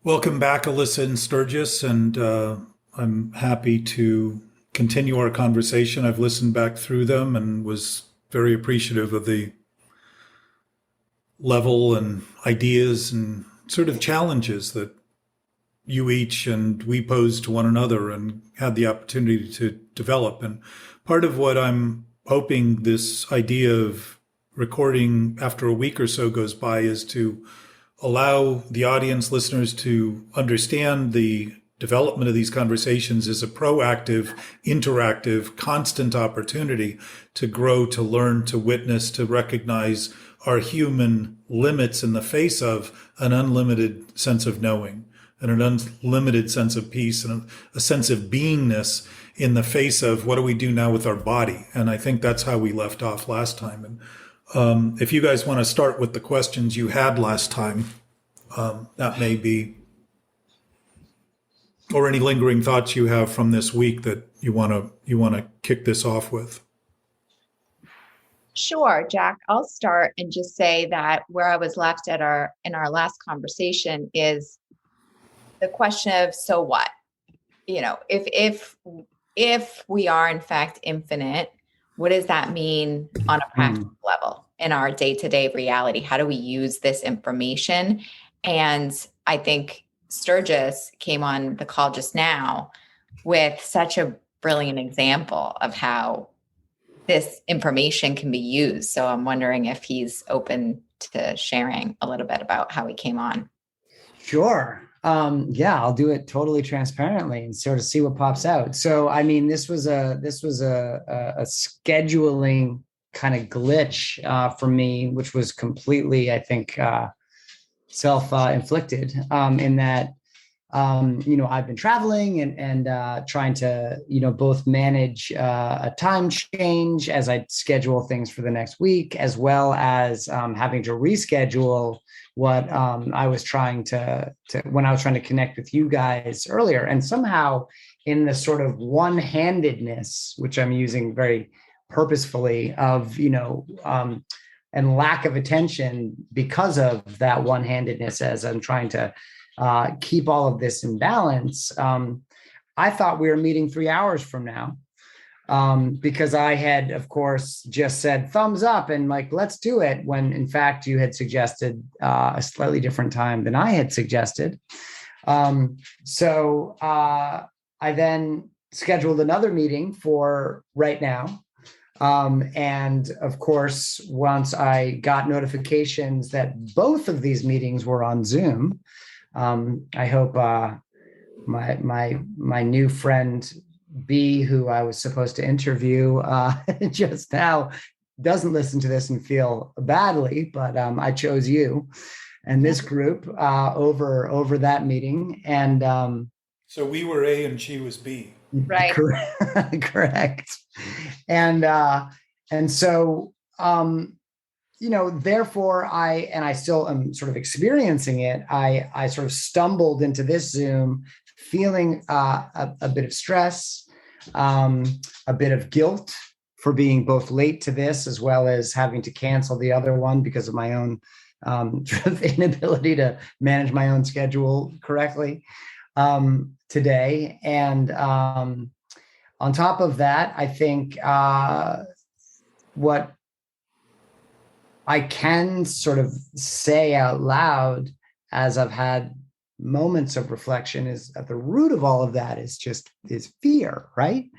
Welcome back, Alyssa and Sturgis, and I'm happy to continue our conversation. I've listened back through them and was very appreciative of the level and ideas and sort of challenges that you each and we posed to one another and had the opportunity to develop. And part of what I'm hoping this idea of recording after a week or so goes by is to allow the audience listeners to understand the development of these conversations as a proactive, interactive, constant opportunity to grow, to learn, to witness, to recognize our human limits in the face of an unlimited sense of knowing and an unlimited sense of peace and a sense of beingness in the face of what do we do now with our body. And I think that's how we left off last time. And if you guys want to start with the questions you had last time, that may be, or any lingering thoughts you have from this week that you want to kick this off with. Sure, Jack. I'll start and just say that where I was left in our last conversation is the question of so what? You know, if we are in fact infinite, what does that mean on a practical level in our day-to-day reality? How do we use this information? And I think Sturgis came on the call just now with such a brilliant example of how this information can be used. So I'm wondering if he's open to sharing a little bit about how he came on. Sure. Yeah, I'll do it totally transparently and sort of see what pops out. So, I mean, this was a scheduling kind of glitch for me, which was completely, I think, self-inflicted in that, I've been traveling and trying to, both manage a time change as I schedule things for the next week, as well as having to reschedule what I was trying to when I was trying to connect with you guys earlier. And somehow in the sort of one-handedness, which I'm using very purposefully of, and lack of attention because of that one-handedness as I'm trying to keep all of this in balance. I thought we were meeting 3 hours from now because I had, of course, just said thumbs up and like, let's do it. When in fact you had suggested a slightly different time than I had suggested. So I then scheduled another meeting for right now. And of course, once I got notifications that both of these meetings were on Zoom, I hope my new friend B, who I was supposed to interview just now, doesn't listen to this and feel badly, but I chose you and this group over that meeting. And so we were A and she was B. Right. Correct. And so, therefore I still am sort of experiencing it. I sort of stumbled into this Zoom feeling a bit of stress, a bit of guilt for being both late to this, as well as having to cancel the other one because of my own sort of inability to manage my own schedule correctly today. And on top of that, I think what I can sort of say out loud as I've had moments of reflection is at the root of all of that is fear, right?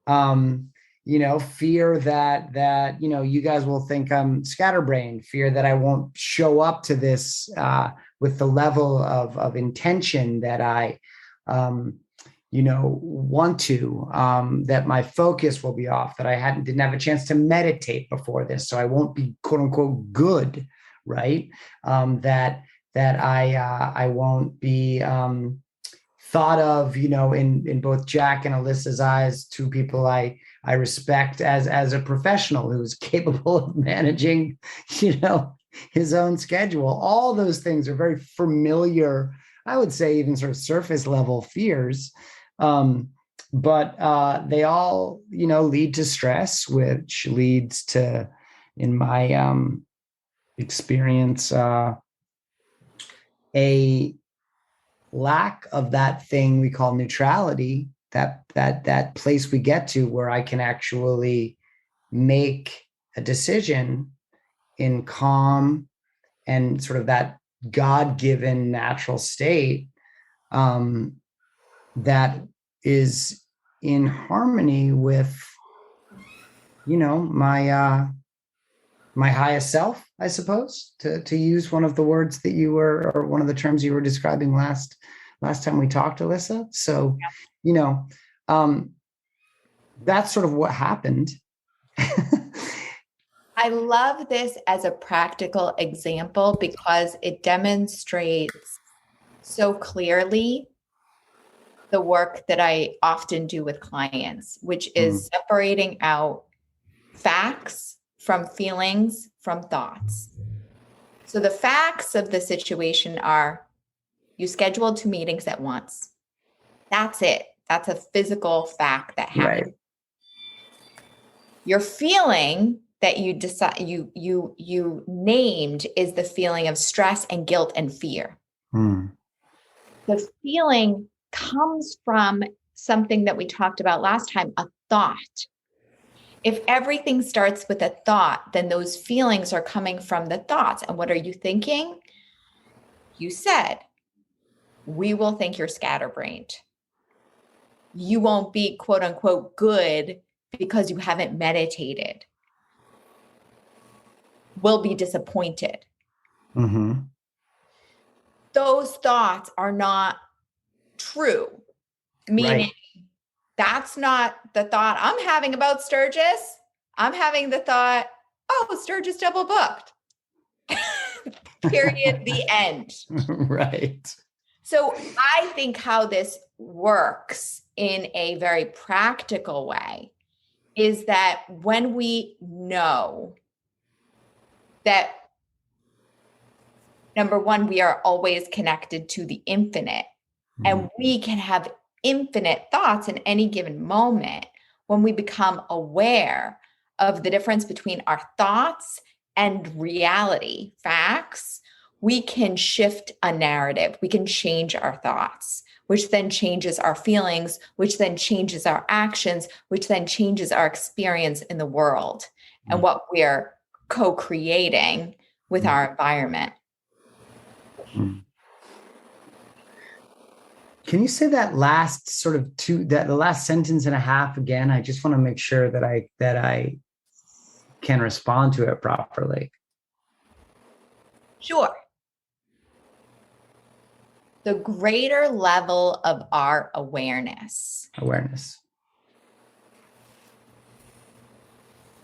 Fear that you guys will think I'm scatterbrained, fear that I won't show up to this with the level of intention that I want to, that my focus will be off, that I didn't have a chance to meditate before this, so I won't be quote unquote good, right? That I won't be thought of, in both Jack and Alyssa's eyes, two people I respect as a professional who's capable of managing, his own schedule. All those things are very familiar, I would say, even sort of surface level fears. But they all, lead to stress, which leads to, in my experience, a lack of that thing we call neutrality, that place we get to where I can actually make a decision in calm and sort of that God-given natural state, that is in harmony with, my highest self, I suppose, to use one of the words that you were, or one of the terms you were describing last time we talked, Alyssa. So, that's sort of what happened. I love this as a practical example because it demonstrates so clearly the work that I often do with clients, which is separating out facts from feelings from thoughts. So the facts of the situation are you scheduled 2 meetings at once. That's it. That's a physical fact that happened. Right. Your feeling that you decide you named is the feeling of stress and guilt and fear. The feeling comes from something that we talked about last time, a thought. If everything starts with a thought, then those feelings are coming from the thoughts. And what are you thinking? You said, we will think you're scatterbrained. You won't be quote unquote good because you haven't meditated. We'll be disappointed. Mm-hmm. Those thoughts are not true, meaning Right. that's not the thought I'm having about Sturgis. I'm having the thought, oh, Sturgis double booked. Period. The end. Right. So I think how this works in a very practical way is that when we know that, number one, we are always connected to the infinite, and we can have infinite thoughts in any given moment. When we become aware of the difference between our thoughts and reality, facts, we can shift a narrative. We can change our thoughts, which then changes our feelings, which then changes our actions, which then changes our experience in the world and what we're co-creating with our environment. Can you say that last sort of the last sentence and a half again? I just want to make sure that I can respond to it properly. Sure. The greater level of our awareness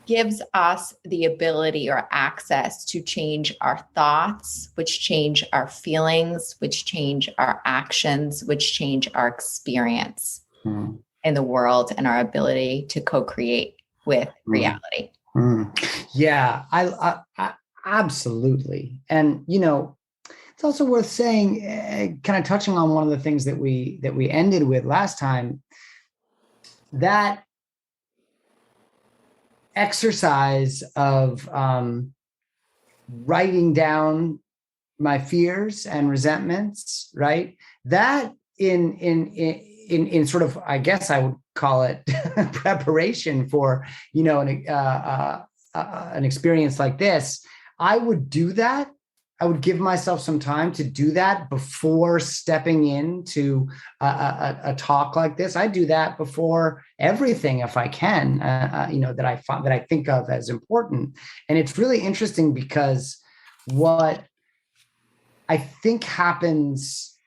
gives us the ability or access to change our thoughts, which change our feelings, which change our actions, which change our experience in the world and our ability to co-create with reality. Yeah, I absolutely. And, it's also worth saying, kind of touching on one of the things that we ended with last time, that exercise of writing down my fears and resentments, right? That in sort of, I guess I would call it preparation for, an experience like this, I would do that. I would give myself some time to do that before stepping into a talk like this. I do that before everything, if I can, that I think of as important. And it's really interesting because what I think happens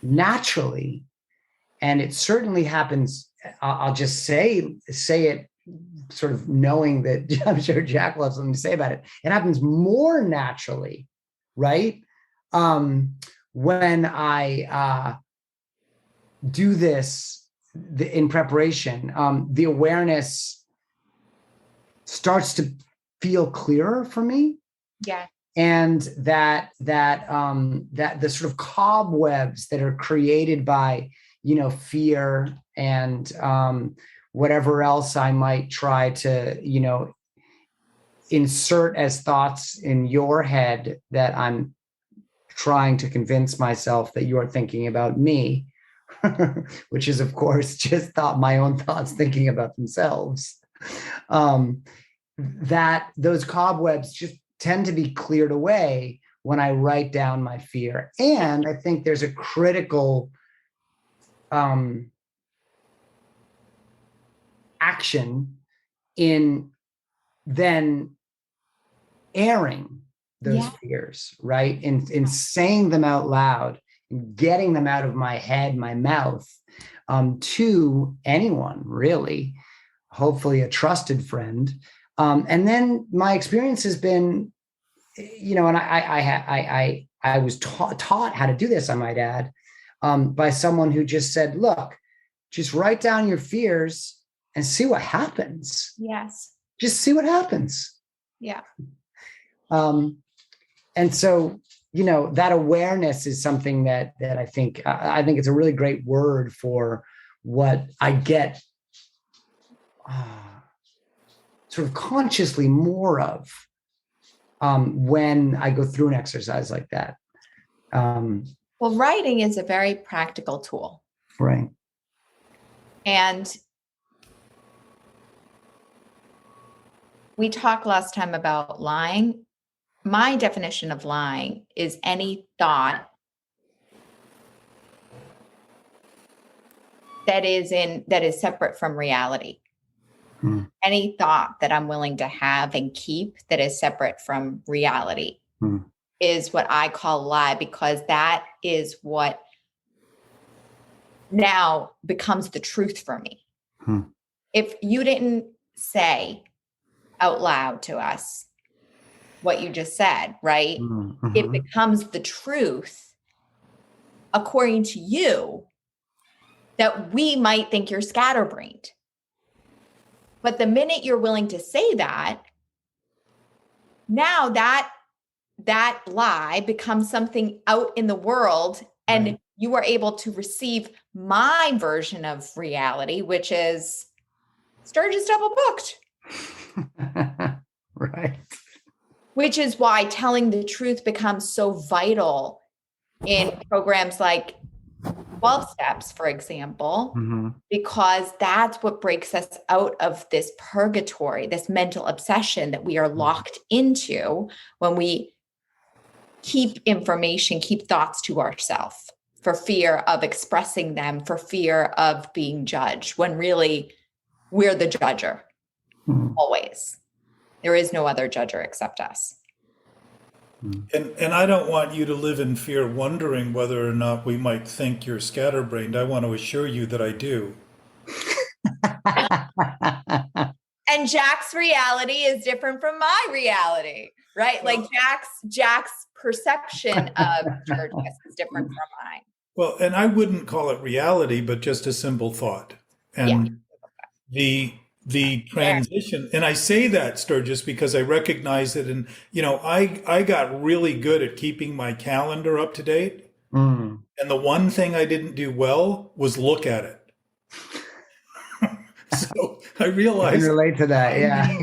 naturally, and it certainly happens, I'll just say it, sort of knowing that I'm sure Jack will have something to say about it. It happens more naturally, right? When I do this in preparation, the awareness starts to feel clearer for me. Yeah. And that the sort of cobwebs that are created by, fear and whatever else I might try to, insert as thoughts in your head that I'm trying to convince myself that you're thinking about me, which is, of course, just my own thoughts thinking about themselves. That those cobwebs just tend to be cleared away when I write down my fear. And I think there's a critical action in then airing those fears, right? In saying them out loud, and getting them out of my head, my mouth, to anyone, really, hopefully a trusted friend. And then my experience has been, and I was taught how to do this, I might add, by someone who just said, look, just write down your fears and see what happens. Yes. Just see what happens. Yeah. And so, that awareness is something that I think it's a really great word for what I get sort of consciously more of when I go through an exercise like that. Well, writing is a very practical tool. Right. And we talked last time about lying. My definition of lying is any thought that is separate from reality. Any thought that I'm willing to have and keep that is separate from reality is what I call a lie, because that is what now becomes the truth for me. If you didn't say out loud to us what you just said, right? It becomes the truth, according to you, that we might think you're scatterbrained. But the minute you're willing to say that, now that lie becomes something out in the world, and you are able to receive my version of reality, which is Sturgis double booked. Right. Which is why telling the truth becomes so vital in programs like 12 steps, for example, because that's what breaks us out of this purgatory, this mental obsession that we are locked into when we keep thoughts to ourselves for fear of expressing them, for fear of being judged, when really we're the judger. Always. There is no other judger except us. And I don't want you to live in fear wondering whether or not we might think you're scatterbrained. I want to assure you that I do. And Jack's reality is different from my reality, right? Like Jack's perception of Sturgis is different from mine. Well, and I wouldn't call it reality, but just a simple thought. And the transition, and I say that, Sturgis, because I recognize it. And, I got really good at keeping my calendar up to date. And the one thing I didn't do well was look at it. So I realized I can relate to that. Yeah.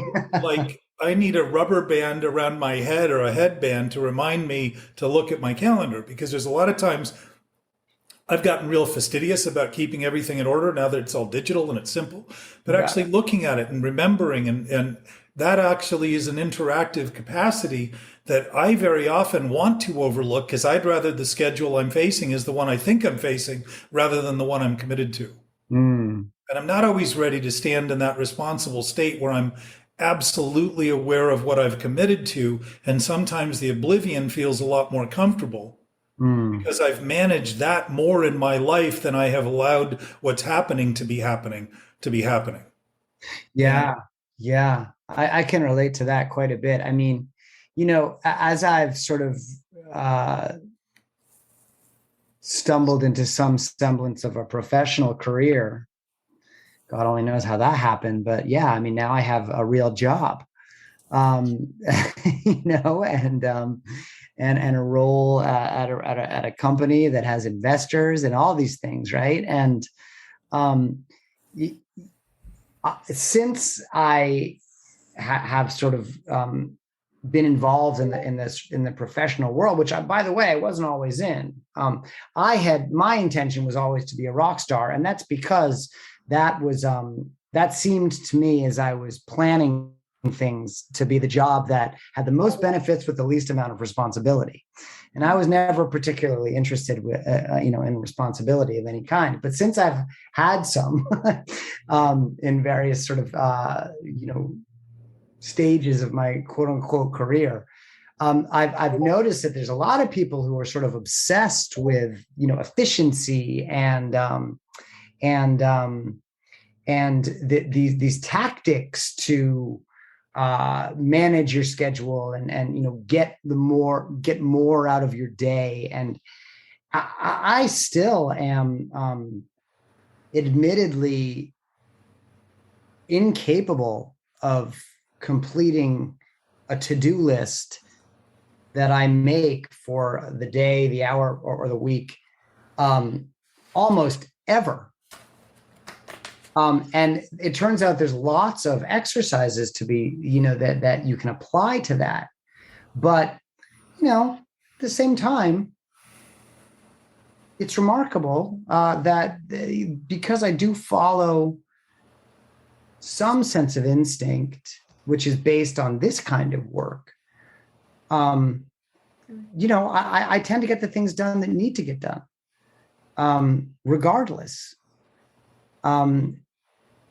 I need a rubber band around my head or a headband to remind me to look at my calendar, because there's a lot of times I've gotten real fastidious about keeping everything in order now that it's all digital and it's simple, but actually looking at it and remembering, and that actually is an interactive capacity that I very often want to overlook, because I'd rather the schedule I'm facing is the one I think I'm facing rather than the one I'm committed to. And I'm not always ready to stand in that responsible state where I'm absolutely aware of what I've committed to. And sometimes the oblivion feels a lot more comfortable because I've managed that more in my life than I have allowed what's happening to be happening. Yeah. I can relate to that quite a bit. I mean, as I've sort of stumbled into some semblance of a professional career, God only knows how that happened, but yeah, I mean, now I have a real job, and a role at a company that has investors and all these things, right? And since I have sort of been involved in the professional world, which by the way, I wasn't always in. My intention was always to be a rock star. And that's because that seemed to me, as I was planning things, to be the job that had the most benefits with the least amount of responsibility. And I was never particularly interested in responsibility of any kind. But since I've had some in various sort of, stages of my quote unquote career, I've noticed that there's a lot of people who are sort of obsessed with, efficiency and these tactics to manage your schedule and get more out of your day. And I still am admittedly incapable of completing a to-do list that I make for the day, the hour, or the week, almost ever. And it turns out there's lots of exercises to be, that you can apply to that. But, at the same time, it's remarkable that because I do follow some sense of instinct, which is based on this kind of work, I tend to get the things done that need to get done, regardless.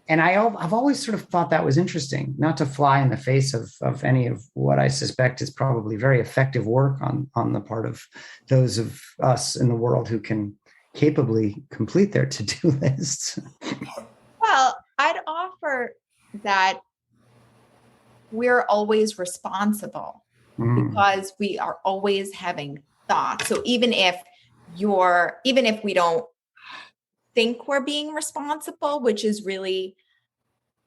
And I've always sort of thought that was interesting, not to fly in the face of any of what I suspect is probably very effective work on the part of those of us in the world who can capably complete their to-do lists. Well, I'd offer that we're always responsible because we are always having thoughts. So even if we don't think we're being responsible, which is really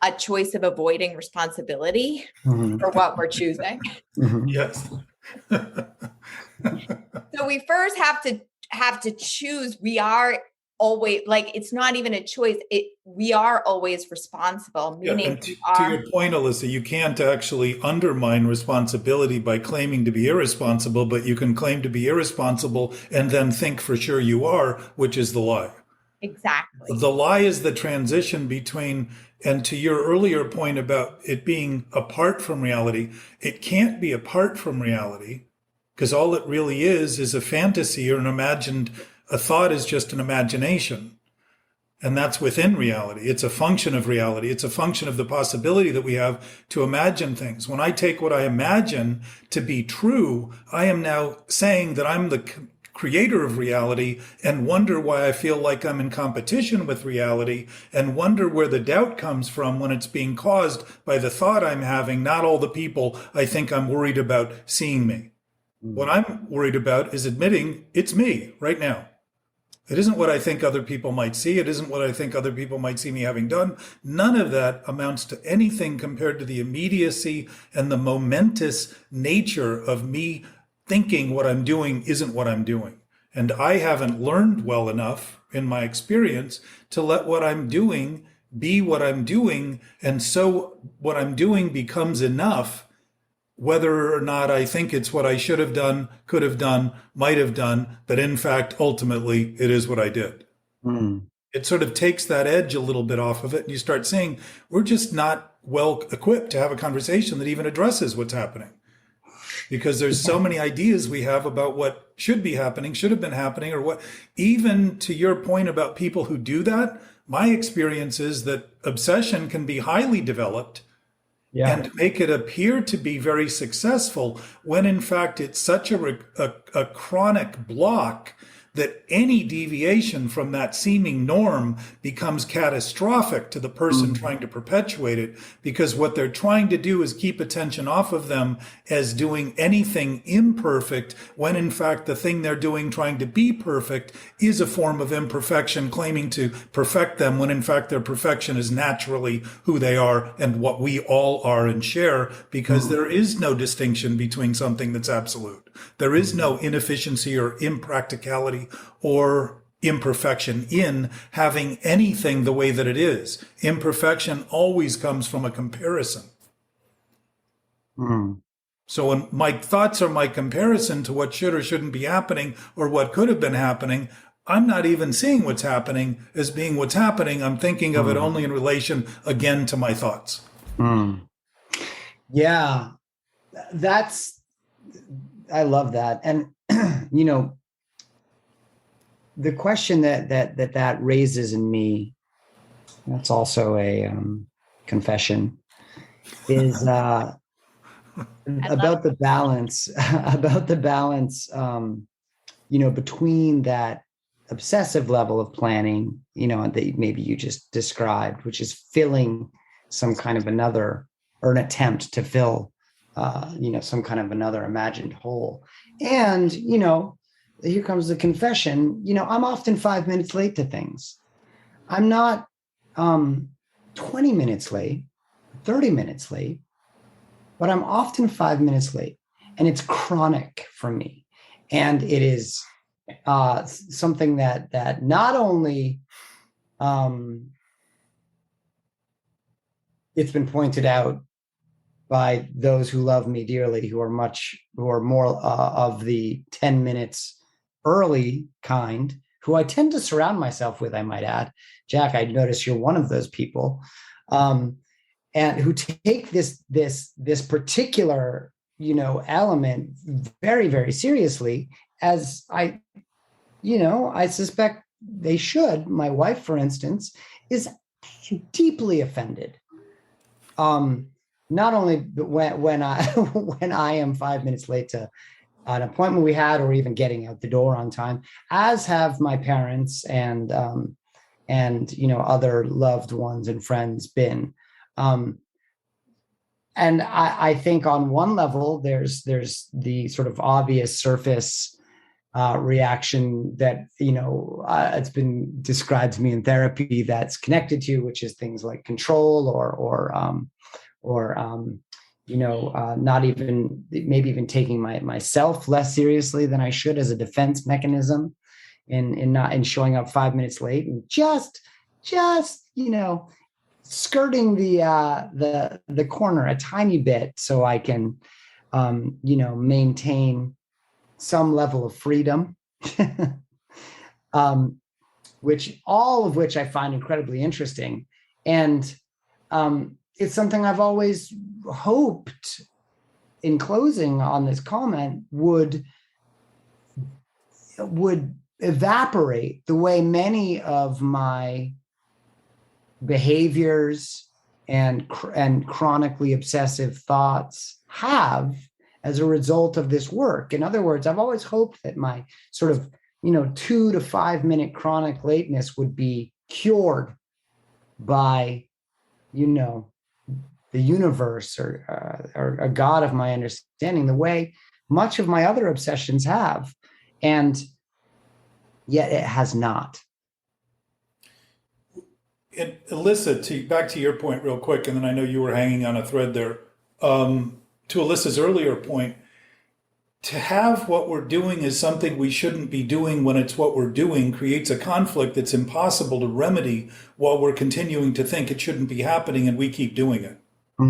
a choice of avoiding responsibility for what we're choosing. Yes. So we first have to choose. We are always, it's not even a choice. We are always responsible. Meaning, to your point, Alyssa, you can't actually undermine responsibility by claiming to be irresponsible, but you can claim to be irresponsible and then think for sure you are, which is the lie. Exactly. The lie is the transition between, and to your earlier point about it being apart from reality, it can't be apart from reality because all it really is a fantasy or a thought is just an imagination. And that's within reality. It's a function of reality. It's a function of the possibility that we have to imagine things. When I take what I imagine to be true, I am now saying that I'm the creator of reality and wonder why I feel like I'm in competition with reality and wonder where the doubt comes from when it's being caused by the thought I'm having, not all the people I think I'm worried about seeing me. What I'm worried about is admitting it's me right now. It isn't what I think other people might see. It isn't what I think other people might see me having done. None of that amounts to anything compared to the immediacy and the momentous nature of me thinking what I'm doing isn't what I'm doing. And I haven't learned well enough in my experience to let what I'm doing be what I'm doing. And so what I'm doing becomes enough, whether or not I think it's what I should have done, could have done, might have done, that in fact, ultimately, it is what I did. It sort of takes that edge a little bit off of it. And you start saying, we're just not well equipped to have a conversation that even addresses what's happening. Because there's so many ideas we have about what should be happening, should have been happening, or what, even to your point about people who do that, my experience is that obsession can be highly developed and make it appear to be very successful when in fact it's such a chronic block that any deviation from that seeming norm becomes catastrophic to the person trying to perpetuate it, because what they're trying to do is keep attention off of them as doing anything imperfect, when in fact the thing they're doing, trying to be perfect, is a form of imperfection, claiming to perfect them when in fact their perfection is naturally who they are and what we all are and share, because there is no distinction between something that's absolute. There is no inefficiency or impracticality or imperfection in having anything the way that it is. Imperfection always comes from a comparison. So when my thoughts are my comparison to what should or shouldn't be happening or what could have been happening, I'm not even seeing what's happening as being what's happening. I'm thinking of it only in relation, again, to my thoughts. Yeah, I love that. And, the question that raises in me, that's also a confession, is about the balance, between that obsessive level of planning, that maybe you just described, which is filling some kind of another, or an attempt to fill, some kind of another imagined hole. And, here comes the confession, I'm often 5 minutes late to things. I'm not 20 minutes late, 30 minutes late, but I'm often 5 minutes late, and it's chronic for me. And it is something that not only it's been pointed out by those who love me dearly, who are more of the 10 minutes early kind, who I tend to surround myself with, I might add. Jack, I notice you're one of those people, and who take this particular, element very, very seriously, as I suspect they should. My wife, for instance, is deeply offended. Not only when I am 5 minutes late to an appointment we had, or even getting out the door on time, as have my parents and other loved ones and friends been. And I think on one level, there's the sort of obvious surface reaction that it's been described to me in therapy that's connected to, which is things like control or not even, maybe even taking myself less seriously than I should as a defense mechanism in showing up 5 minutes late, and just skirting the corner a tiny bit so I can maintain some level of freedom, which I find incredibly interesting. And it's something I've always hoped, in closing on this comment, would evaporate the way many of my behaviors and chronically obsessive thoughts have as a result of this work. In other words, I've always hoped that my sort of 2 to 5 minute chronic lateness would be cured by the universe or a God of my understanding, the way much of my other obsessions have, and yet it has not. And Alyssa, back to your point real quick, and then I know you were hanging on a thread there. To Alyssa's earlier point, to have what we're doing is something we shouldn't be doing when it's what we're doing creates a conflict that's impossible to remedy while we're continuing to think it shouldn't be happening and we keep doing it.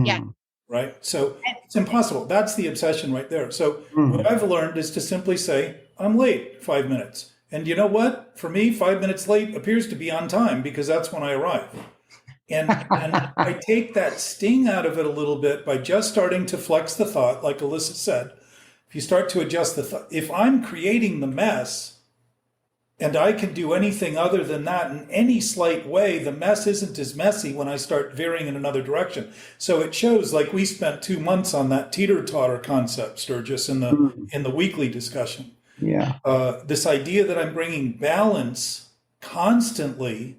Yeah. Right? So it's impossible. That's the obsession right there. So what I've learned is to simply say, I'm late 5 minutes. And you know what? For me, 5 minutes late appears to be on time because that's when I arrive. And I take that sting out of it a little bit by just starting to flex the thought, like Alyssa said. If you start to adjust the thought, if I'm creating the mess and I can do anything other than that in any slight way, the mess isn't as messy when I start veering in another direction. So it shows, like we spent 2 months on that teeter-totter concept, Sturgis, in the weekly discussion. Yeah. This idea that I'm bringing balance constantly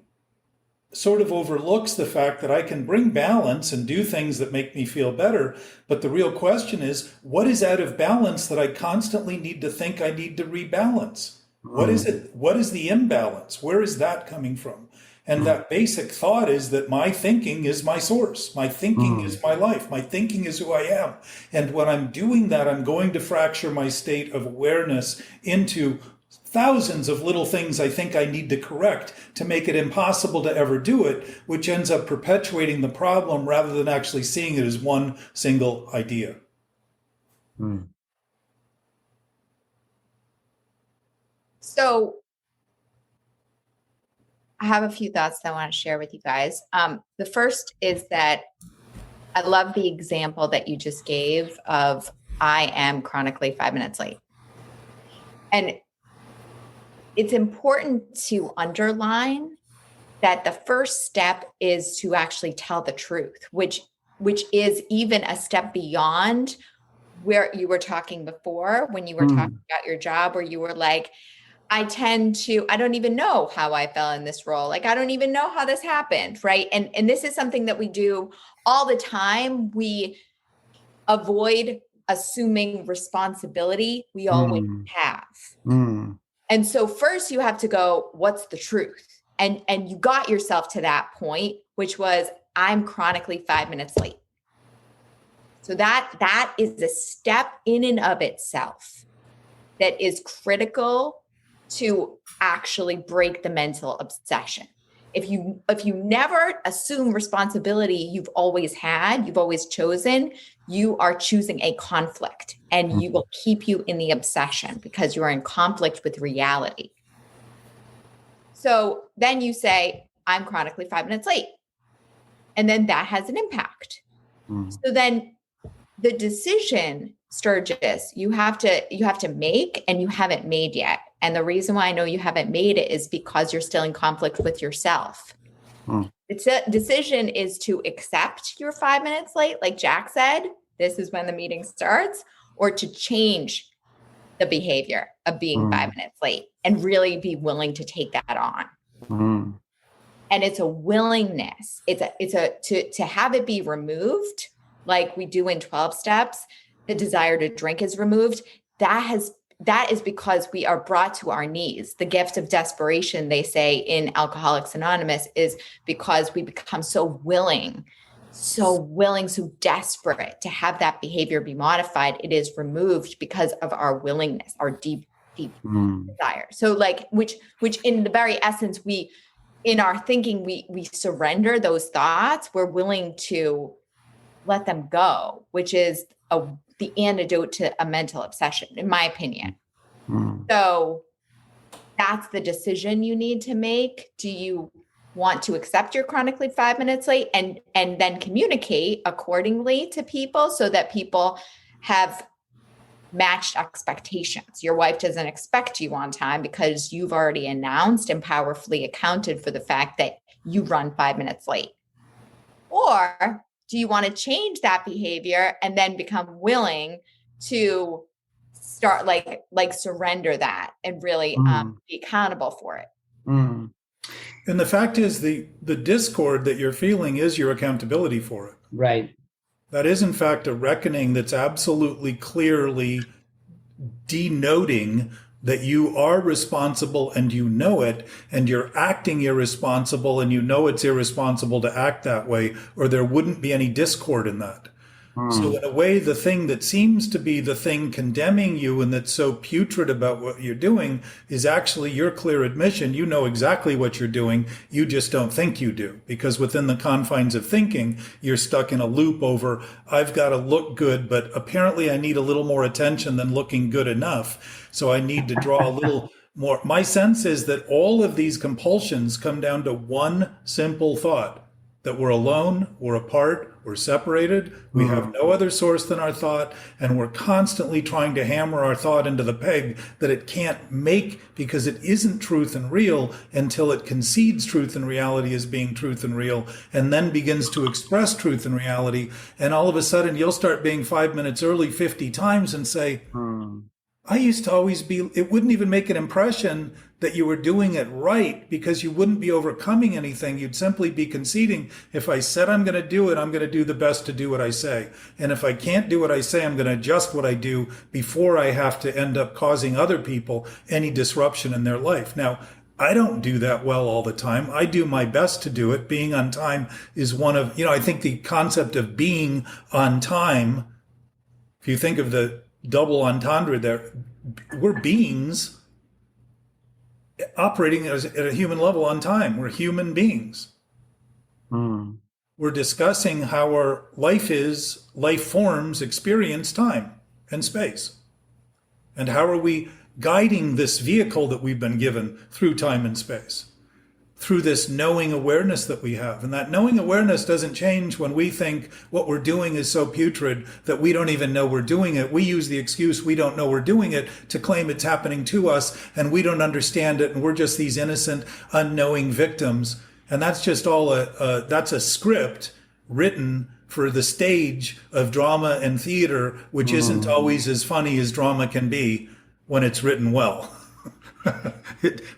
sort of overlooks the fact that I can bring balance and do things that make me feel better. But the real question is, what is out of balance that I constantly need to think I need to rebalance? What is it? What is the imbalance? Where is that coming from? And that basic thought is that my thinking is my source. My thinking is my life. My thinking is who I am. And when I'm doing that, I'm going to fracture my state of awareness into thousands of little things I think I need to correct to make it impossible to ever do it, which ends up perpetuating the problem rather than actually seeing it as one single idea. Mm. So I have a few thoughts that I want to share with you guys. The first is that I love the example that you just gave of I am chronically 5 minutes late. And it's important to underline that the first step is to actually tell the truth, which is even a step beyond where you were talking before when you were talking about your job, where you were like, I don't even know how I fell in this role. Like, I don't even know how this happened. Right. And this is something that we do all the time. We avoid assuming responsibility. We always have. And so first you have to go, what's the truth? And you got yourself to that point, which was, I'm chronically 5 minutes late. So that is a step in and of itself that is critical to actually break the mental obsession. If you never assume responsibility you've always chosen, you are choosing a conflict, and you will keep you in the obsession because you are in conflict with reality. So then you say, I'm chronically 5 minutes late. And then that has an impact. So then the decision, Sturgis, you have to make, and you haven't made yet. And the reason why I know you haven't made it is because you're still in conflict with yourself. The decision is to accept you're 5 minutes late, like Jack said, this is when the meeting starts, or to change the behavior of being 5 minutes late and really be willing to take that on. And it's a willingness. To have it be removed, like we do in 12 steps, the desire to drink is removed. That is because we are brought to our knees. The gift of desperation, they say in Alcoholics Anonymous, is because we become so willing, so desperate to have that behavior be modified. It is removed because of our willingness, our deep desire. So like, which in the very essence, in our thinking, we surrender those thoughts. We're willing to let them go, which is the antidote to a mental obsession, in my opinion. So that's the decision you need to make. Do you want to accept you're chronically 5 minutes late and then communicate accordingly to people so that people have matched expectations? Your wife doesn't expect you on time because you've already announced and powerfully accounted for the fact that you run 5 minutes late. Or do you want to change that behavior and then become willing to start like surrender that and really be accountable for it? And the fact is, the discord that you're feeling is your accountability for it. Right. That is, in fact, a reckoning that's absolutely clearly denoting that you are responsible and you know it, and you're acting irresponsible and you know it's irresponsible to act that way, or there wouldn't be any discord in that. So in a way, the thing that seems to be the thing condemning you and that's so putrid about what you're doing is actually your clear admission. You know exactly what you're doing. You just don't think you do, because within the confines of thinking, you're stuck in a loop over, I've got to look good, but apparently I need a little more attention than looking good enough. So I need to draw a little more. My sense is that all of these compulsions come down to one simple thought: that we're alone, we're apart, we're separated, we have no other source than our thought, and we're constantly trying to hammer our thought into the peg that it can't make because it isn't truth and real until it concedes truth and reality as being truth and real, and then begins to express truth and reality. And all of a sudden, you'll start being 5 minutes early 50 times and say, I used to always be, it wouldn't even make an impression that you were doing it right, because you wouldn't be overcoming anything. You'd simply be conceding, if I said I'm going to do it, I'm going to do the best to do what I say. And if I can't do what I say, I'm going to adjust what I do before I have to end up causing other people any disruption in their life. Now, I don't do that well all the time. I do my best to do it. Being on time is one of, I think the concept of being on time, if you think of the double entendre there, we're beings operating at a human level on time. We're human beings. We're discussing how our life forms experience time. and space? And how are we guiding this vehicle that we've been given through time and space? Through this knowing awareness that we have. And that knowing awareness doesn't change when we think what we're doing is so putrid that we don't even know we're doing it. We use the excuse we don't know we're doing it to claim it's happening to us, and we don't understand it, and we're just these innocent, unknowing victims. And that's just all that's a script written for the stage of drama and theater, which isn't always as funny as drama can be when it's written well.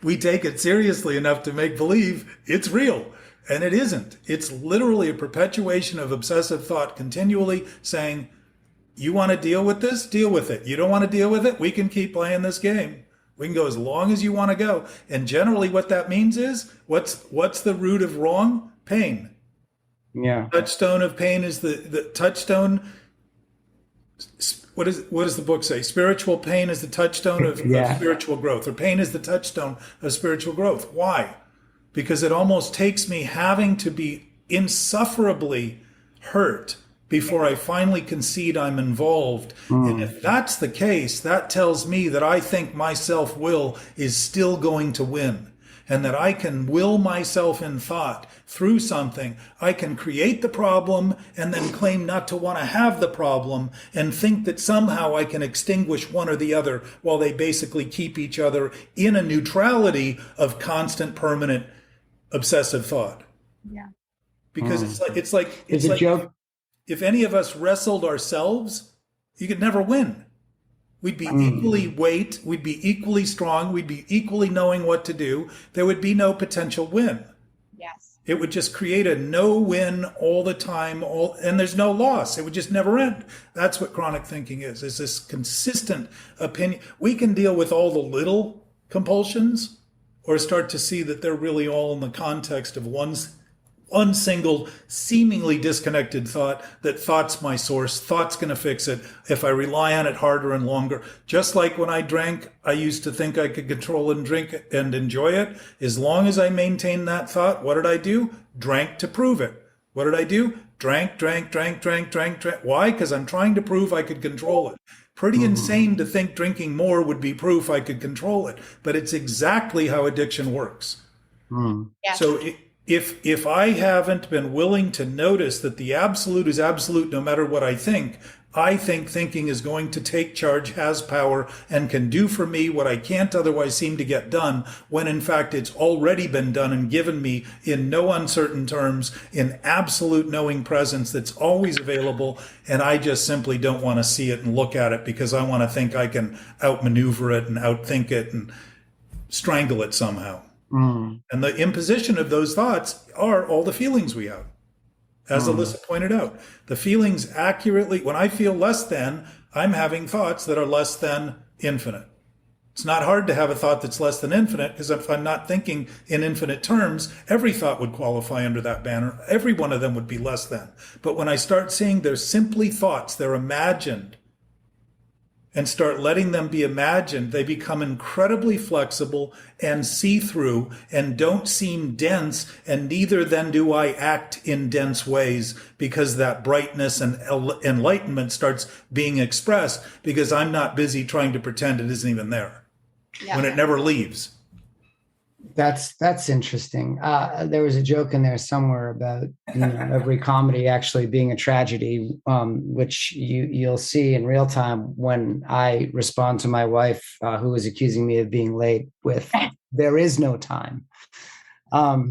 We take it seriously enough to make believe it's real, and it isn't. It's literally a perpetuation of obsessive thought, continually saying, you want to deal with this? Deal with it. You don't want to deal with it? We can keep playing this game. We can go as long as you want to go. And generally what that means is, what's the root of wrong? Pain. Yeah. Touchstone of pain is the touchstone. What does the book say? Spiritual pain is the touchstone of spiritual growth, or pain is the touchstone of spiritual growth. Why? Because it almost takes me having to be insufferably hurt before I finally concede I'm involved. And if that's the case, that tells me that I think my self-will is still going to win, and that I can will myself in thought through something. I can create the problem and then claim not to want to have the problem, and think that somehow I can extinguish one or the other, while they basically keep each other in a neutrality of constant, permanent, obsessive thought. Yeah. Because it's like joke. If any of us wrestled ourselves, you could never win. We'd be equally weight, we'd be equally strong, we'd be equally knowing what to do. There would be no potential win. Yes. It would just create a no win all the time, and there's no loss. It would just never end. That's what chronic thinking is this consistent opinion. We can deal with all the little compulsions, or start to see that they're really all in the context of one single, seemingly disconnected thought, that thought's my source, thought's going to fix it if I rely on it harder and longer. Just like when I drank, I used to think I could control and drink and enjoy it. As long as I maintained that thought, what did I do? Drank to prove it. What did I do? Drank. Why? Because I'm trying to prove I could control it. Pretty insane to think drinking more would be proof I could control it, but it's exactly how addiction works. Yes. So if I haven't been willing to notice that the absolute is absolute no matter what I think thinking is going to take charge, has power, and can do for me what I can't otherwise seem to get done, when in fact it's already been done and given me in no uncertain terms, in absolute knowing presence that's always available, and I just simply don't want to see it and look at it because I want to think I can outmaneuver it and outthink it and strangle it somehow. And the imposition of those thoughts are all the feelings we have. As Alyssa pointed out, the feelings accurately, when I feel less than, I'm having thoughts that are less than infinite. It's not hard to have a thought that's less than infinite, because if I'm not thinking in infinite terms, every thought would qualify under that banner. Every one of them would be less than. But when I start seeing they're simply thoughts, they're imagined, and start letting them be imagined, they become incredibly flexible and see-through and don't seem dense, and neither then do I act in dense ways, because that brightness and enlightenment starts being expressed because I'm not busy trying to pretend it isn't even there, when it never leaves. That's interesting. There was a joke in there somewhere about every comedy actually being a tragedy, which you'll see in real time when I respond to my wife, who was accusing me of being late, with "There is no time." But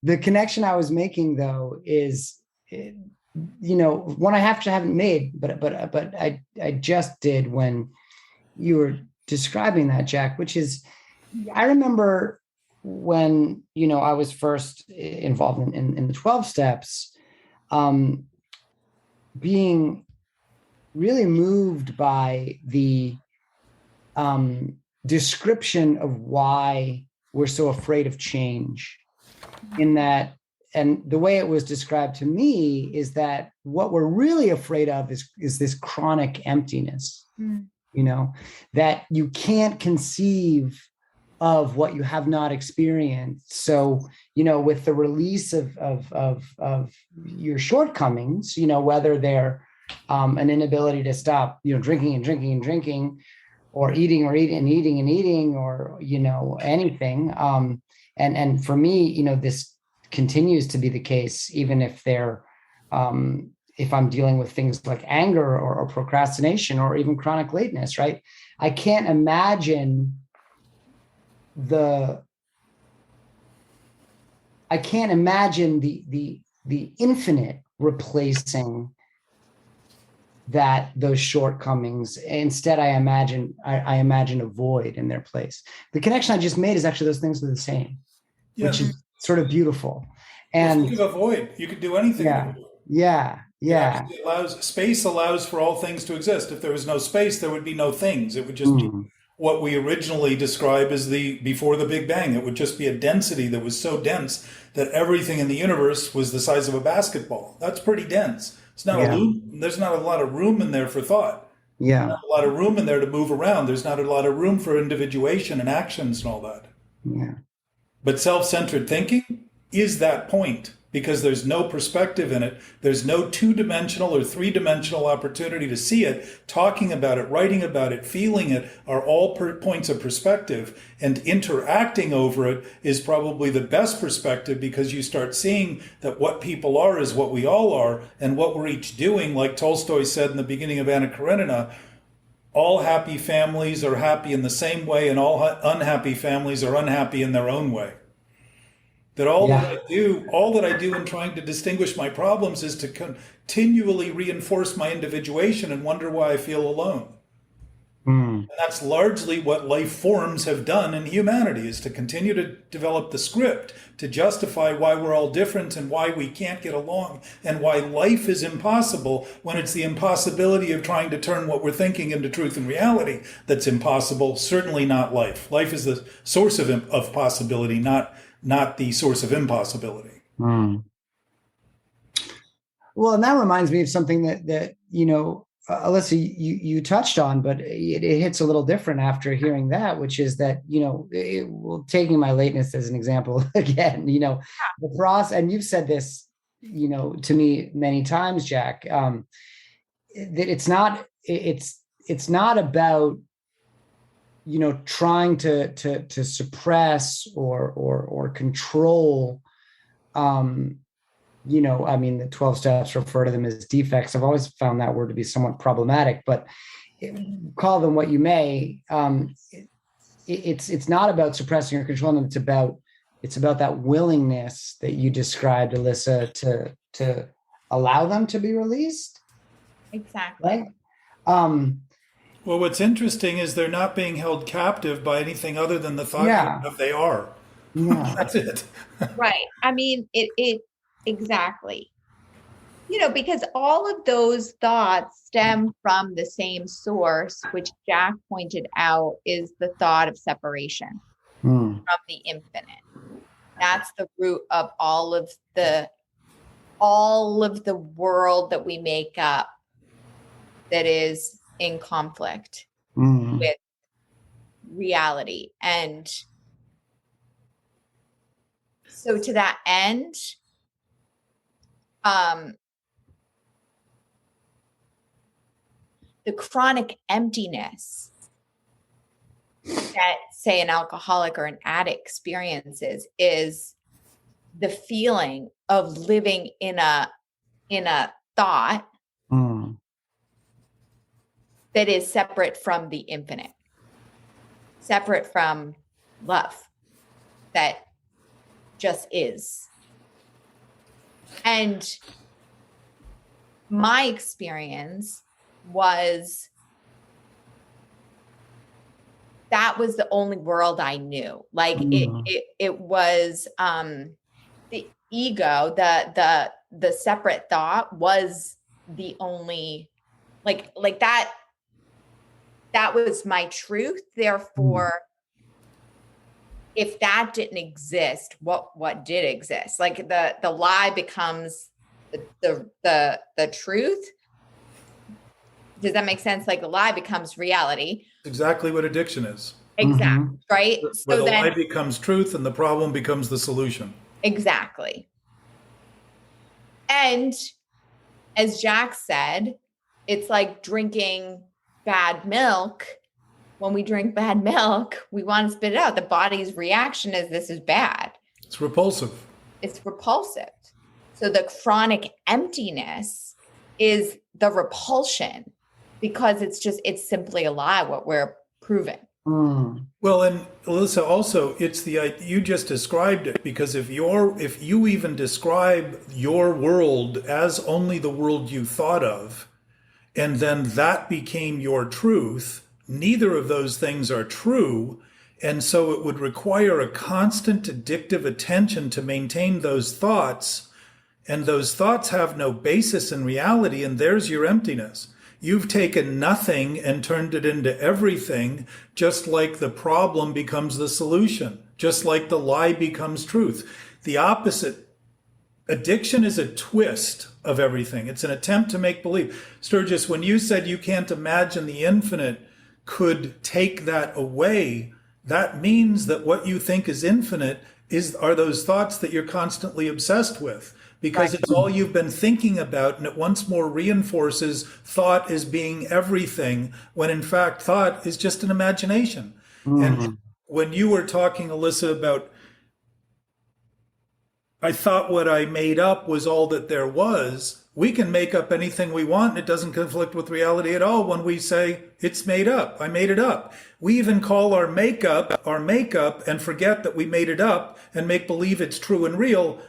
the connection I was making, though, is one I haven't made, but I just did when you were describing that, Jack, which is, I remember when, I was first involved in the 12 steps, being really moved by the description of why we're so afraid of change, in that, and the way it was described to me is that what we're really afraid of is this chronic emptiness. That you can't conceive of what you have not experienced. So, with the release of your shortcomings, whether they're an inability to stop, drinking and drinking and drinking, or eating and eating and eating, or, anything. And for me, this continues to be the case, even if if I'm dealing with things like anger or procrastination or even chronic lateness, right? I can't imagine the infinite replacing those shortcomings. Instead, I imagine a void in their place. The connection I just made is actually those things are the same, which is sort of beautiful. And think of a void. You could do anything. Yeah. Space allows for all things to exist. If there was no space, there would be no things. It would just be what we originally describe as before the Big Bang. It would just be a density that was so dense that everything in the universe was the size of a basketball. That's pretty dense. It's not there's not a lot of room in there for thought. Yeah. There's not a lot of room in there to move around. There's not a lot of room for individuation and actions and all that. Yeah. But self-centered thinking is that point, because there's no perspective in it. There's no two-dimensional or three-dimensional opportunity to see it. Talking about it, writing about it, feeling it are all points of perspective. And interacting over it is probably the best perspective, because you start seeing that what people are is what we all are, and what we're each doing. Like Tolstoy said in the beginning of Anna Karenina, all happy families are happy in the same way, and all unhappy families are unhappy in their own way. That all that I do in trying to distinguish my problems is to continually reinforce my individuation and wonder why I feel alone. And that's largely what life forms have done in humanity, is to continue to develop the script to justify why we're all different and why we can't get along and why life is impossible, when it's the impossibility of trying to turn what we're thinking into truth and reality that's impossible, certainly not life. Life is the source of possibility, not the source of impossibility. Well, and that reminds me of something that Alyssa, you touched on, but it hits a little different after hearing that, which is that, taking my lateness as an example again, the process, and you've said this, to me many times, Jack, that it's not about, trying to suppress or control, the 12 steps refer to them as defects. I've always found that word to be somewhat problematic, but call them what you may. It's not about suppressing or controlling them. It's about that willingness that you described, Alyssa, to allow them to be released. Exactly. Right. Well, what's interesting is they're not being held captive by anything other than the thought of they are. Yeah. That's it. Right. I mean, it exactly. Because all of those thoughts stem from the same source, which Jack pointed out is the thought of separation from the infinite. That's the root of all of the world that we make up that is in conflict with reality. And so to that end, the chronic emptiness that, say, an alcoholic or an addict experiences is the feeling of living in a thought that is separate from the infinite, separate from love that just is. And my experience was that was the only world I knew. Like it was the ego, the separate thought was the only like that was my truth. Therefore, if that didn't exist, what did exist? Like the lie becomes the truth. Does that make sense? Like the lie becomes reality. Exactly what addiction is. Exactly. Right. Where the lie becomes truth and the problem becomes the solution. Exactly. And as Jack said, it's like drinking bad milk. When we drink bad milk, we want to spit it out. The body's reaction is this is bad. It's repulsive. It's repulsive. So the chronic emptiness is the repulsion, because it's simply a lie, what we're proving. Well, and Alyssa, also, it's you just described it, because if you even describe your world as only the world you thought of, and then that became your truth, neither of those things are true. And so it would require a constant addictive attention to maintain those thoughts. And those thoughts have no basis in reality. And there's your emptiness. You've taken nothing and turned it into everything, just like the problem becomes the solution, just like the lie becomes truth. The opposite. Addiction is a twist of everything. It's an attempt to make believe. Sturgis, when you said you can't imagine the infinite could take that away, that means that what you think is infinite are those thoughts that you're constantly obsessed with, because it's all you've been thinking about, and it once more reinforces thought as being everything, when in fact thought is just an imagination. And when you were talking, Alyssa, about, I thought what I made up was all that there was, we can make up anything we want, and it doesn't conflict with reality at all when we say it's made up. I made it up. We even call our makeup, and forget that we made it up and make believe it's true and real.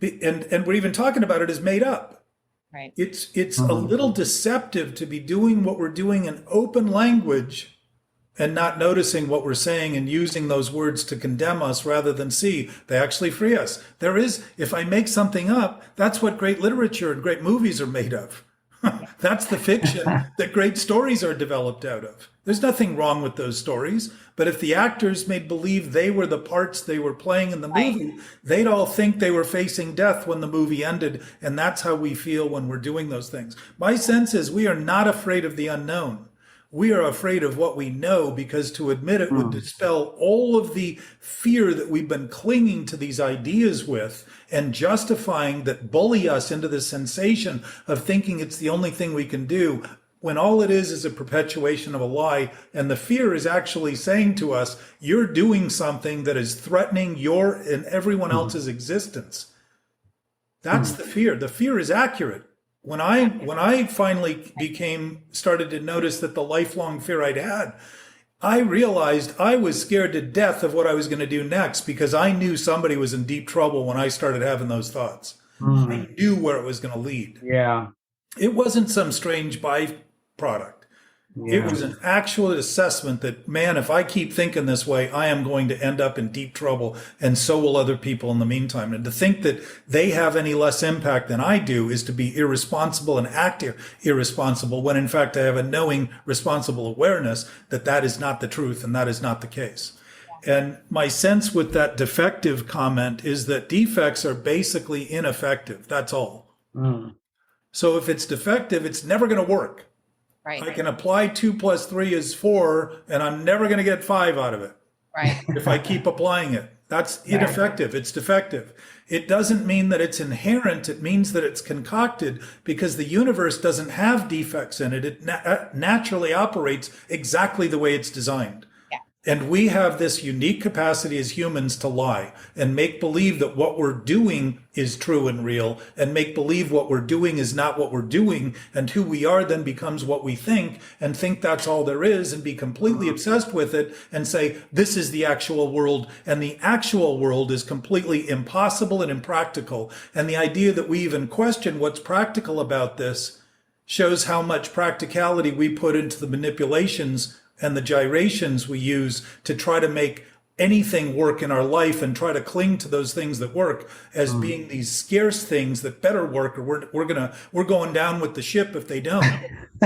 And we're even talking about it as made up. Right. It's a little deceptive to be doing what we're doing in open language and not noticing what we're saying and using those words to condemn us rather than see they actually free us. There is, if I make something up, that's what great literature and great movies are made of. That's the fiction that great stories are developed out of. There's nothing wrong with those stories, but if the actors made believe they were the parts they were playing in the movie, they'd all think they were facing death when the movie ended, and that's how we feel when we're doing those things. My sense is we are not afraid of the unknown. We are afraid of what we know, because to admit it would dispel all of the fear that we've been clinging to these ideas with and justifying that bully us into the sensation of thinking it's the only thing we can do, when all it is a perpetuation of a lie. And the fear is actually saying to us, you're doing something that is threatening your and everyone else's existence. That's the fear. The fear is accurate. When I finally started to notice that the lifelong fear I'd had, I realized I was scared to death of what I was going to do next, because I knew somebody was in deep trouble when I started having those thoughts. I knew where it was going to lead. Yeah. It wasn't some strange byproduct. Yeah. It was an actual assessment that, man, if I keep thinking this way, I am going to end up in deep trouble, and so will other people in the meantime. And to think that they have any less impact than I do is to be irresponsible and act irresponsible, when in fact I have a knowing, responsible awareness that that is not the truth and that is not the case. And my sense with that defective comment is that defects are basically ineffective. That's all. So if it's defective, it's never going to work. Right. I can apply 2 + 3 is 4, and I'm never going to get 5 out of it. Right. If I keep applying it, that's ineffective. It's defective. It doesn't mean that it's inherent. It means that it's concocted, because the universe doesn't have defects in it. It naturally operates exactly the way it's designed. And we have this unique capacity as humans to lie and make believe that what we're doing is true and real, and make believe what we're doing is not what we're doing, and who we are then becomes what we think, and think that's all there is, and be completely obsessed with it and say, this is the actual world, and the actual world is completely impossible and impractical. And the idea that we even question what's practical about this shows how much practicality we put into the manipulations and the gyrations we use to try to make anything work in our life, and try to cling to those things that work as being these scarce things that better work, or we're going down with the ship if they don't,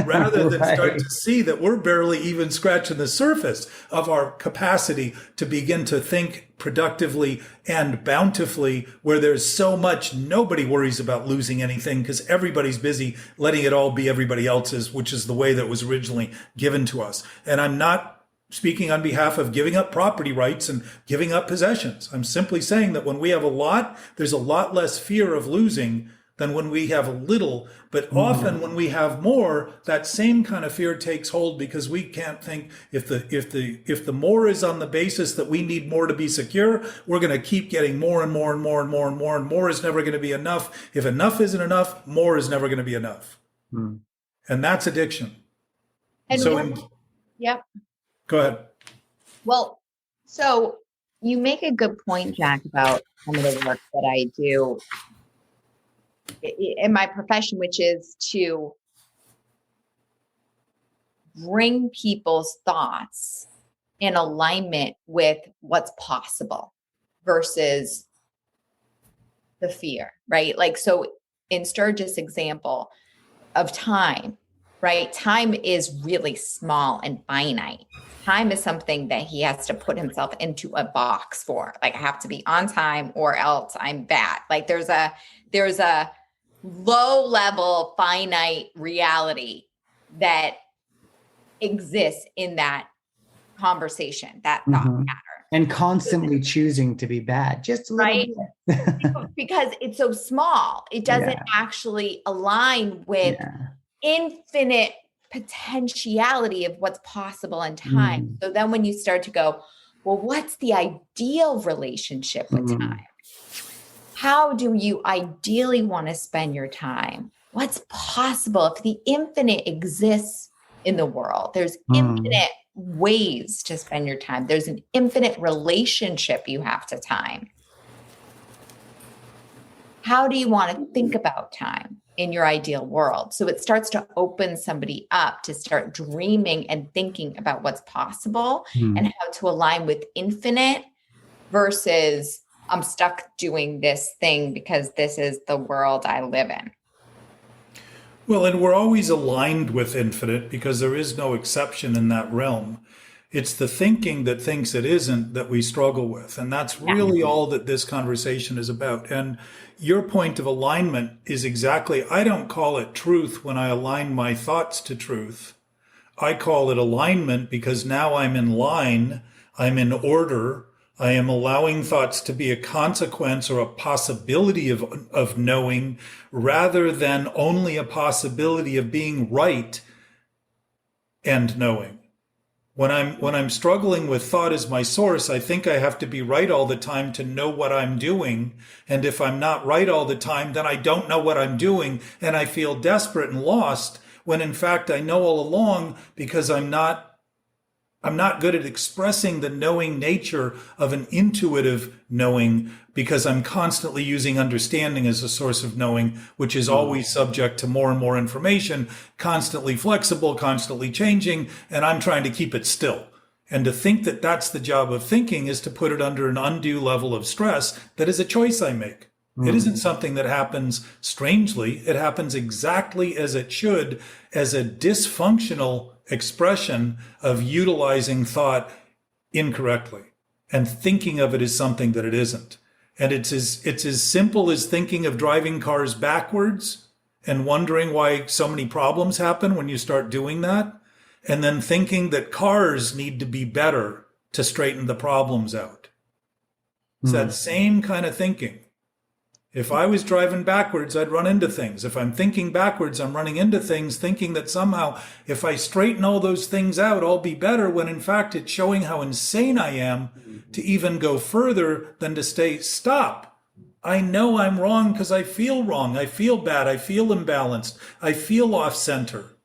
rather than start to see that we're barely even scratching the surface of our capacity to begin to think productively and bountifully, where there's so much nobody worries about losing anything, because everybody's busy letting it all be everybody else's, which is the way that was originally given to us. And I'm not speaking on behalf of giving up property rights and giving up possessions. I'm simply saying that when we have a lot, there's a lot less fear of losing than when we have a little. But often when we have more, that same kind of fear takes hold, because we can't think, if the more is on the basis that we need more to be secure, we're going to keep getting more and more and more and more and more, and more is never going to be enough. If enough isn't enough, more is never going to be enough. And that's addiction. And So yep. Go ahead. Well, so you make a good point, Jack, about some of the work that I do in my profession, which is to bring people's thoughts in alignment with what's possible versus the fear, right? Like, so in Sturgis' example of time, right? Time is really small and finite. Time is something that he has to put himself into a box for. Like, I have to be on time or else I'm bad. Like, there's a low level finite reality that exists in that conversation, that thought pattern. And constantly choosing to be bad, just a little bit. Because it's so small. It doesn't actually align with infinite potentiality of what's possible in time. So then when you start to go, well, what's the ideal relationship with time? How do you ideally want to spend your time? What's possible if the infinite exists in the world? There's infinite ways to spend your time. There's an infinite relationship you have to time. How do you want to think about time in your ideal world? So it starts to open somebody up to start dreaming and thinking about what's possible and how to align with infinite versus I'm stuck doing this thing because this is the world I live in. Well, and we're always aligned with infinite because there is no exception in that realm. It's the thinking that thinks it isn't that we struggle with. And that's really all that this conversation is about. And your point of alignment is exactly, I don't call it truth when I align my thoughts to truth. I call it alignment because now I'm in line, I'm in order, I am allowing thoughts to be a consequence or a possibility of knowing rather than only a possibility of being right and knowing. When I'm struggling with thought as my source, I think I have to be right all the time to know what I'm doing. And if I'm not right all the time, then I don't know what I'm doing. And I feel desperate and lost when in fact I know all along because I'm not good at expressing the knowing nature of an intuitive knowing because I'm constantly using understanding as a source of knowing, which is always subject to more and more information, constantly flexible, constantly changing, and I'm trying to keep it still. And to think that that's the job of thinking is to put it under an undue level of stress that is a choice I make. It isn't something that happens strangely. It happens exactly as it should, as a dysfunctional expression of utilizing thought incorrectly and thinking of it as something that it isn't. And it's as simple as thinking of driving cars backwards and wondering why so many problems happen when you start doing that, and then thinking that cars need to be better to straighten the problems out. It's that same kind of thinking. If I was driving backwards, I'd run into things. If I'm thinking backwards, I'm running into things, thinking that somehow if I straighten all those things out, I'll be better, when in fact it's showing how insane I am to even go further than to stop. I know I'm wrong because I feel wrong. I feel bad. I feel imbalanced. I feel off center.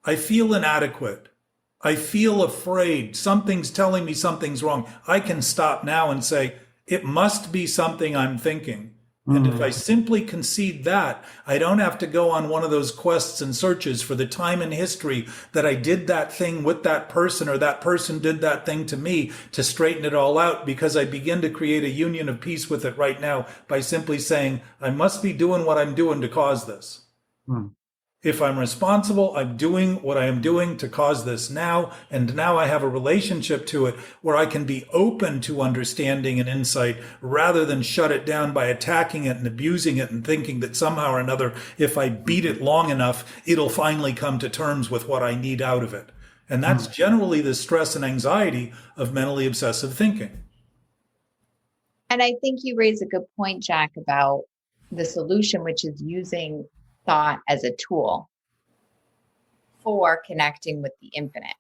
I feel inadequate. I feel afraid. Something's telling me something's wrong. I can stop now and say, it must be something I'm thinking. And if I simply concede that, I don't have to go on one of those quests and searches for the time in history that I did that thing with that person or that person did that thing to me to straighten it all out, because I begin to create a union of peace with it right now by simply saying, I must be doing what I'm doing to cause this. If I'm responsible, I'm doing what I am doing to cause this now. And now I have a relationship to it where I can be open to understanding and insight rather than shut it down by attacking it and abusing it and thinking that somehow or another, if I beat it long enough, it'll finally come to terms with what I need out of it. And that's generally the stress and anxiety of mentally obsessive thinking. And I think you raise a good point, Jack, about the solution, which is using thought as a tool for connecting with the infinite.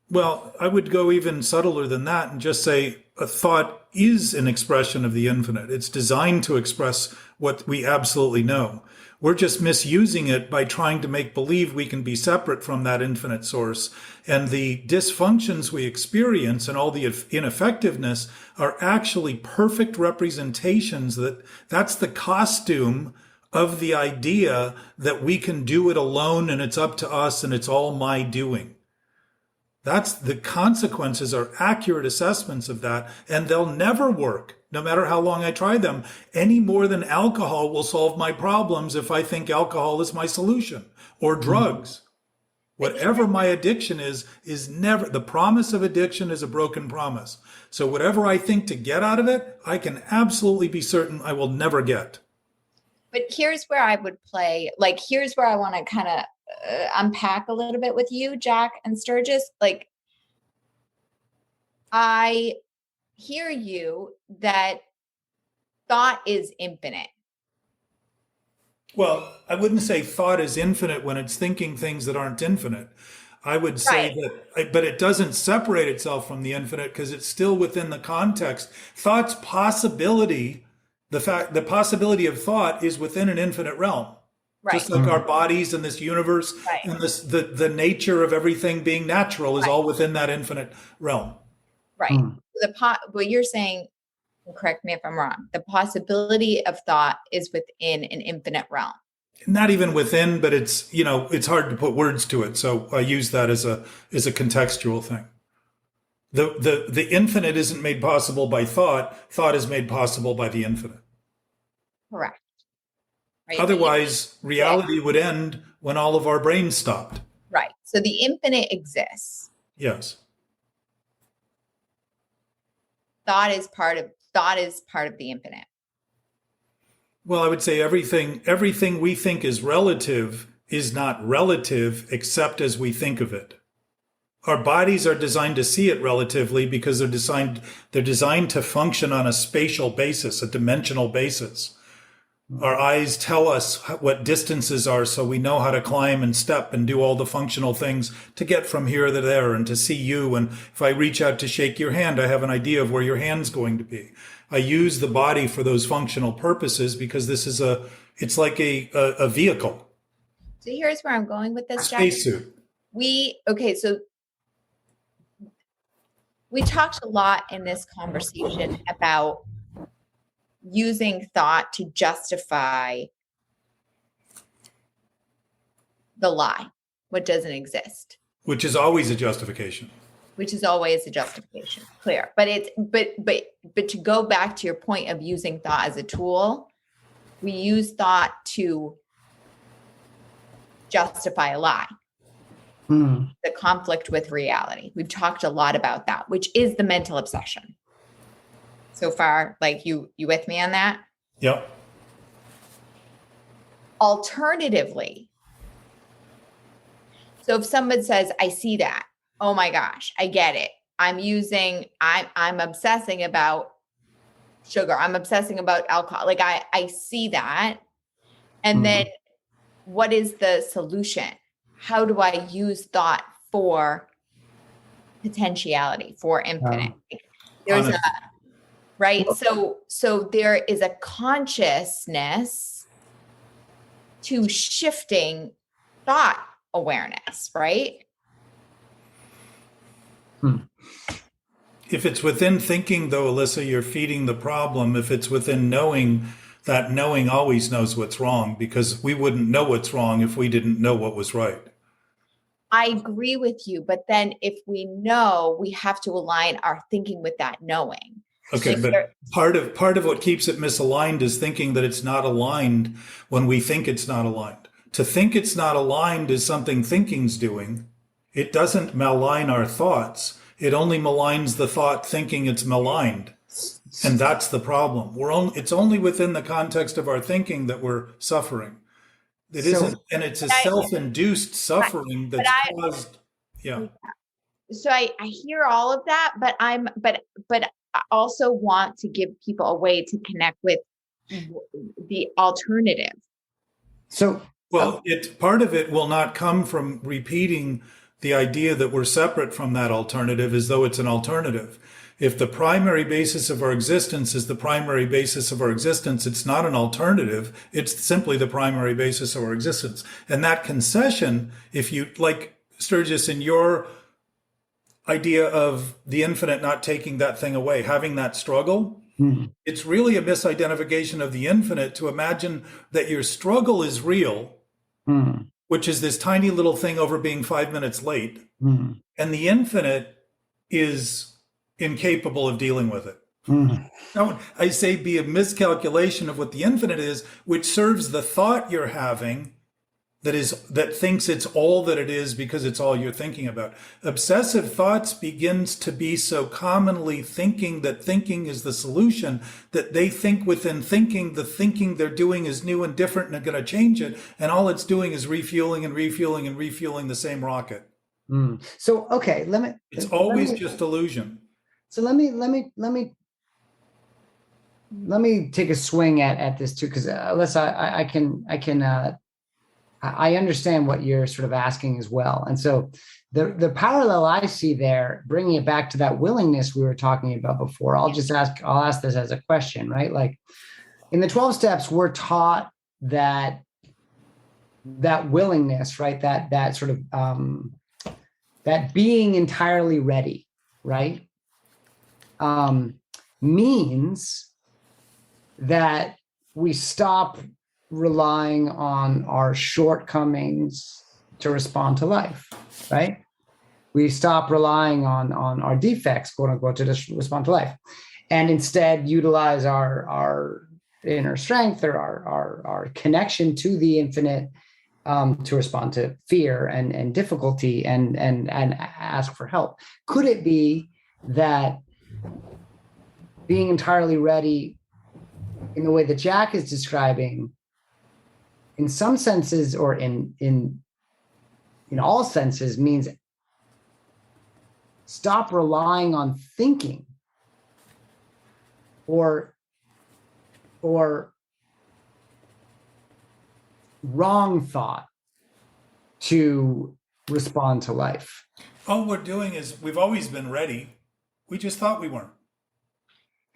Well, I would go even subtler than that and just say a thought is an expression of the infinite. It's designed to express what we absolutely know. We're just misusing it by trying to make believe we can be separate from that infinite source. And the dysfunctions we experience and all the ineffectiveness are actually perfect representations that's the costume of the idea that we can do it alone and it's up to us and it's all my doing. That's the consequences are accurate assessments of that, and they'll never work, no matter how long I try them, any more than alcohol will solve my problems if I think alcohol is my solution, or drugs. Whatever my addiction is never, the promise of addiction is a broken promise. So whatever I think to get out of it, I can absolutely be certain I will never get. But here's where I would play, like, here's where I want to kind of unpack a little bit with you, Jack and Sturgis. Like, I hear you that thought is infinite. Well, I wouldn't say thought is infinite when it's thinking things that aren't infinite. I would say that, but it doesn't separate itself from the infinite because it's still within the context. Thought's possibility, the possibility of thought is within an infinite realm. Right. Just like our bodies and this universe and this, the nature of everything being natural is all within that infinite realm. Right. What you're saying, correct me if I'm wrong, the possibility of thought is within an infinite realm. Not even within, but it's, it's hard to put words to it. So I use that as a contextual thing. The infinite isn't made possible by thought. Thought is made possible by the infinite. Correct. Right. Otherwise, reality would end when all of our brains stopped. Right. So the infinite exists. Yes. Thought is part of the infinite. Well, I would say everything we think is relative is not relative except as we think of it. Our bodies are designed to see it relatively because they're designed to function on a spatial basis, a dimensional basis. Our eyes tell us what distances are so we know how to climb and step and do all the functional things to get from here to there and to see you. And if I reach out to shake your hand, I have an idea of where your hand's going to be. I use the body for those functional purposes because this is it's like a vehicle. So here's where I'm going with this, Jack. Spacesuit. So we talked a lot in this conversation about using thought to justify the lie, what doesn't exist. Which is always a justification. Clear. But to go back to your point of using thought as a tool, we use thought to justify a lie. The conflict with reality. We've talked a lot about that, which is the mental obsession. So far, like you with me on that? Yep. Alternatively, so if someone says, I see that, oh my gosh, I get it. I'm obsessing about sugar. I'm obsessing about alcohol. Like I see that. And then what is the solution? How do I use thought for potentiality, for infinite? There's right? So there is a consciousness to shifting thought awareness, right? If it's within thinking, though, Alyssa, you're feeding the problem. If it's within knowing, that knowing always knows what's wrong because we wouldn't know what's wrong if we didn't know what was right. I agree with you. But then if we know, we have to align our thinking with that knowing. Okay, but part of what keeps it misaligned is thinking that it's not aligned when we think it's not aligned. To think it's not aligned is something thinking's doing. It doesn't malign our thoughts. It only maligns the thought thinking it's maligned. And that's the problem. It's only within the context of our thinking that we're suffering. It isn't, and it's a self-induced suffering that's caused. Yeah. So I hear all of that, but I also want to give people a way to connect with the alternative. So, Well, part of it will not come from repeating the idea that we're separate from that alternative as though it's an alternative. If the primary basis of our existence is the primary basis of our existence, it's not an alternative. It's simply the primary basis of our existence. And that concession, if you, like Sturgis, in your idea of the infinite not taking that thing away, having that struggle, it's really a misidentification of the infinite to imagine that your struggle is real, which is this tiny little thing over being 5 minutes late, and the infinite is incapable of dealing with it. Now, I say be a miscalculation of what the infinite is, which serves the thought you're having that thinks it's all that it is because it's all you're thinking about. Obsessive thoughts begins to be so commonly thinking that thinking is the solution that they think within thinking the thinking they're doing is new and different and they're going to change it. And all it's doing is refueling and refueling and refueling the same rocket. So, okay, it's always just illusion. So let me take a swing at this too, because Alyssa, I understand what you're sort of asking as well. And so the parallel I see there, bringing it back to that willingness we were talking about before, I'll ask this as a question, right? Like in the 12 steps, we're taught that willingness, right? That sort of, that being entirely ready, right? Means that we stop relying on our shortcomings to respond to life, right? We stop relying on our defects, quote unquote, to just respond to life, and instead utilize our inner strength or our connection to the infinite to respond to fear and difficulty and ask for help. Could it be that being entirely ready in the way that Jack is describing, in some senses or in all senses, means stop relying on thinking or wrong thought to respond to life? All we're doing is we've always been ready. We just thought we weren't.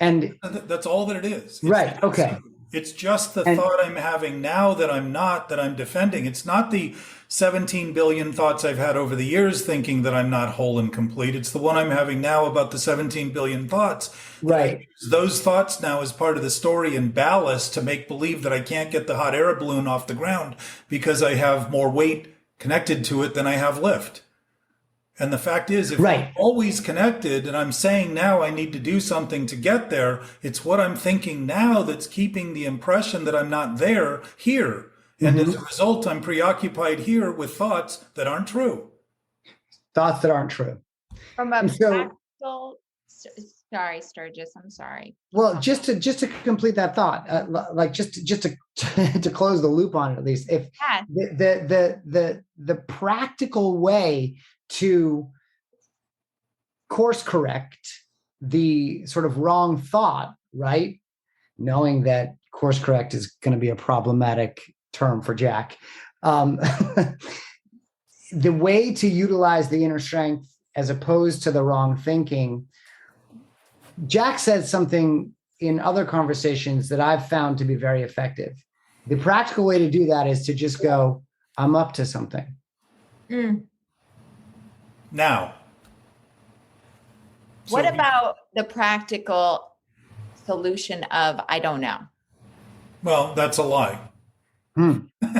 And that's all that it is. Right. Okay. It's just the thought I'm having now that I'm not, that I'm defending. It's not the 17 billion thoughts I've had over the years thinking that I'm not whole and complete. It's the one I'm having now about the 17 billion thoughts. Right. Those thoughts now as part of the story and ballast to make believe that I can't get the hot air balloon off the ground because I have more weight connected to it than I have lift. And the fact is, if I'm always connected and I'm saying now I need to do something to get there, it's what I'm thinking now that's keeping the impression that I'm not there here. And as a result, I'm preoccupied here with thoughts that aren't true. Thoughts that aren't true. From a practical, sorry, Sturgis, I'm sorry. Well, just to complete that thought, like just to to close the loop on it, at least, if the practical way to course correct the sort of wrong thought, right? Knowing that course correct is going to be a problematic term for Jack. The way to utilize the inner strength as opposed to the wrong thinking, Jack said something in other conversations that I've found to be very effective. The practical way to do that is to just go, I'm up to something. Now. What about the practical solution of, I don't know? Well, that's a lie. And say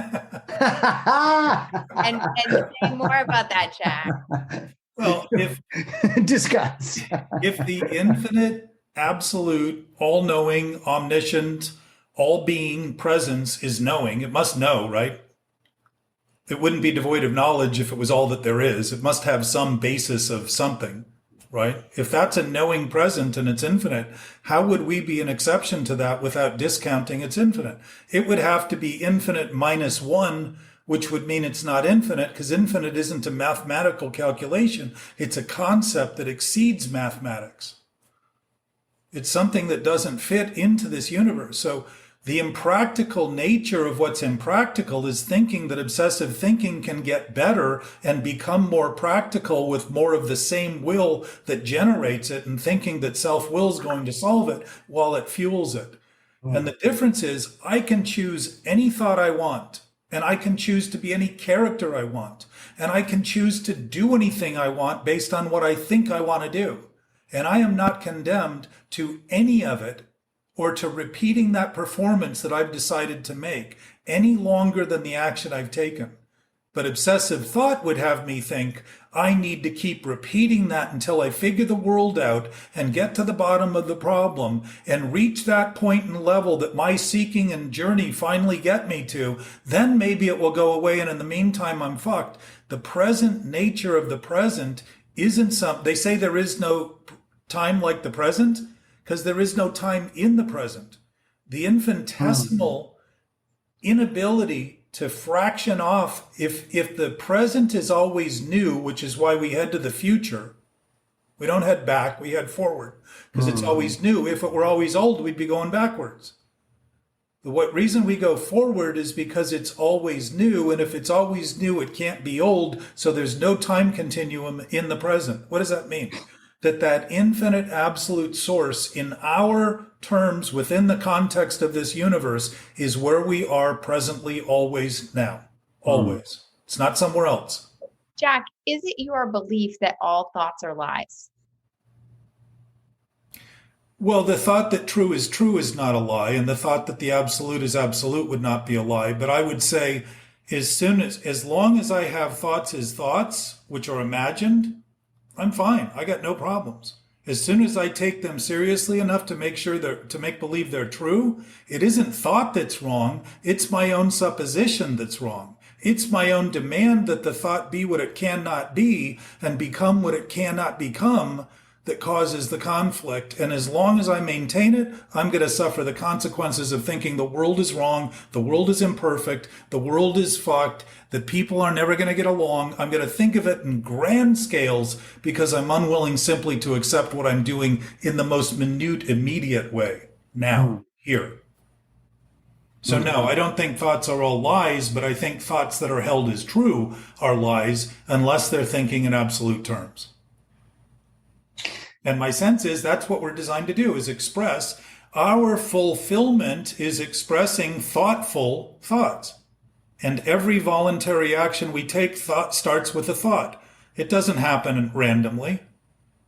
more about that, Jack. Well, discuss. If the infinite, absolute, all-knowing, omniscient, all-being presence is knowing, it must know, right? It wouldn't be devoid of knowledge if it was all that there is. It must have some basis of something, right? If that's a knowing present and it's infinite, how would we be an exception to that without discounting it's infinite? It would have to be infinite minus one, which would mean it's not infinite, because infinite isn't a mathematical calculation. It's a concept that exceeds mathematics. It's something that doesn't fit into this universe. So The impractical nature of what's impractical is thinking that obsessive thinking can get better and become more practical with more of the same will that generates it, and thinking that self-will is going to solve it while it fuels it. And the difference is I can choose any thought I want, and I can choose to be any character I want, and I can choose to do anything I want based on what I think I want to do. And I am not condemned to any of it or to repeating that performance that I've decided to make any longer than the action I've taken. But obsessive thought would have me think, I need to keep repeating that until I figure the world out and get to the bottom of the problem and reach that point and level that my seeking and journey finally get me to. Then maybe it will go away, and in the meantime, I'm fucked. The present nature of the present isn't they say there is no time like the present, because there is no time in the present. The infinitesimal inability to fraction off, if the present is always new, which is why we head to the future, we don't head back, we head forward, because it's always new. If it were always old, we'd be going backwards. The reason we go forward is because it's always new, and if it's always new, it can't be old, so there's no time continuum in the present. What does that mean? That infinite absolute source in our terms within the context of this universe is where we are presently, always, now. Always. It's not somewhere else. Jack, is it your belief that all thoughts are lies? Well, the thought that true is not a lie, and the thought that the absolute is absolute would not be a lie. But I would say as long as I have thoughts as thoughts, which are imagined, I'm fine. I got no problems. As soon as I take them seriously enough to make believe they're true, it isn't thought that's wrong. It's my own supposition that's wrong. It's my own demand that the thought be what it cannot be and become what it cannot become that causes the conflict. And as long as I maintain it, I'm going to suffer the consequences of thinking the world is wrong, the world is imperfect, the world is fucked, that people are never going to get along. I'm going to think of it in grand scales because I'm unwilling simply to accept what I'm doing in the most minute, immediate way. Now, here. So no, I don't think thoughts are all lies, but I think thoughts that are held as true are lies unless they're thinking in absolute terms. And my sense is that's what we're designed to do, is express. Our fulfillment is expressing thoughtful thoughts. And every voluntary action we take starts with a thought. It doesn't happen randomly.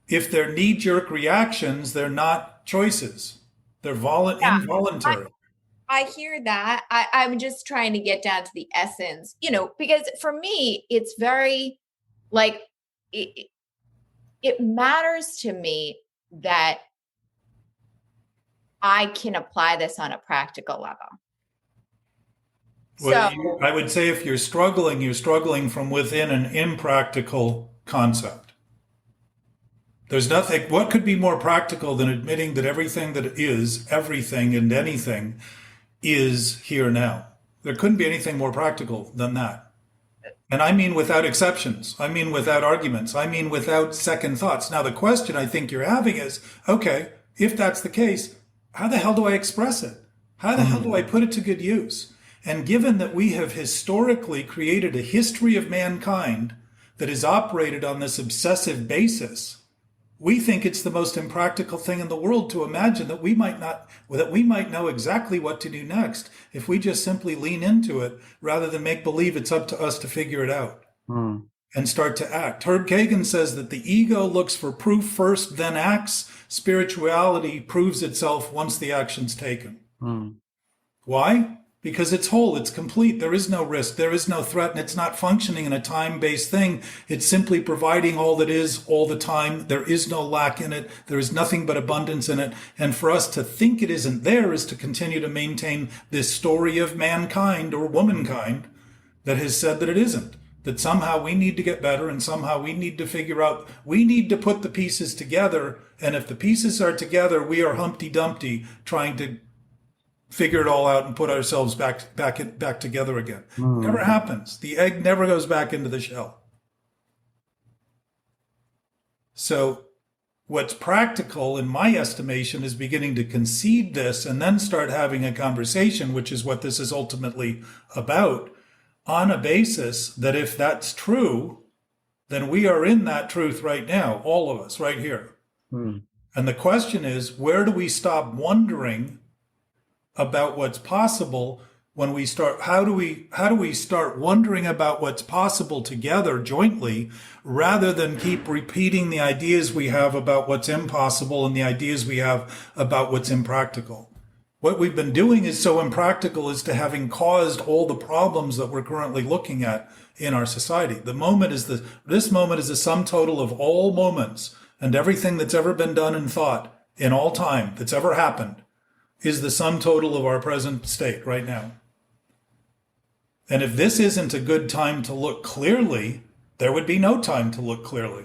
If they're knee-jerk reactions, they're not choices. They're involuntary. I hear that. I'm just trying to get down to the essence, because for me, it's very like, it matters to me that I can apply this on a practical level. Well, So I would say if you're struggling from within an impractical concept. There's nothing, what could be more practical than admitting that everything that is, everything and anything is here now? There couldn't be anything more practical than that. And I mean without exceptions. I mean without arguments. I mean without second thoughts. Now, the question I think you're having is, okay, if that's the case, how the hell do I express it? How the hell do I put it to good use? And given that we have historically created a history of mankind that is operated on this obsessive basis, we think it's the most impractical thing in the world to imagine that we might know exactly what to do next if we just simply lean into it rather than make believe it's up to us to figure it out and start to act. Herb Kagan says that the ego looks for proof first, then acts. Spirituality proves itself once the action's taken. Why? Because it's whole, it's complete. There is no risk, there is no threat, and it's not functioning in a time-based thing. It's simply providing all that is all the time. There is no lack in it. There is nothing but abundance in it. And for us to think it isn't there is to continue to maintain this story of mankind or womankind that has said that it isn't. That somehow we need to get better and somehow we need to figure out, we need to put the pieces together. And if the pieces are together, we are Humpty Dumpty trying to figure it all out and put ourselves back together again. Never happens. The egg never goes back into the shell. So what's practical, in my estimation, is beginning to concede this and then start having a conversation, which is what this is ultimately about, on a basis that if that's true, then we are in that truth right now, all of us right here. Hmm. And the question is, where do we stop wondering about what's possible when we start, how do we start wondering about what's possible together jointly, rather than keep repeating the ideas we have about what's impossible and the ideas we have about what's impractical? What we've been doing is so impractical as to having caused all the problems that we're currently looking at in our society. This moment is the sum total of all moments, and everything that's ever been done in thought in all time that's ever happened is the sum total of our present state right now. And if this isn't a good time to look clearly, there would be no time to look clearly.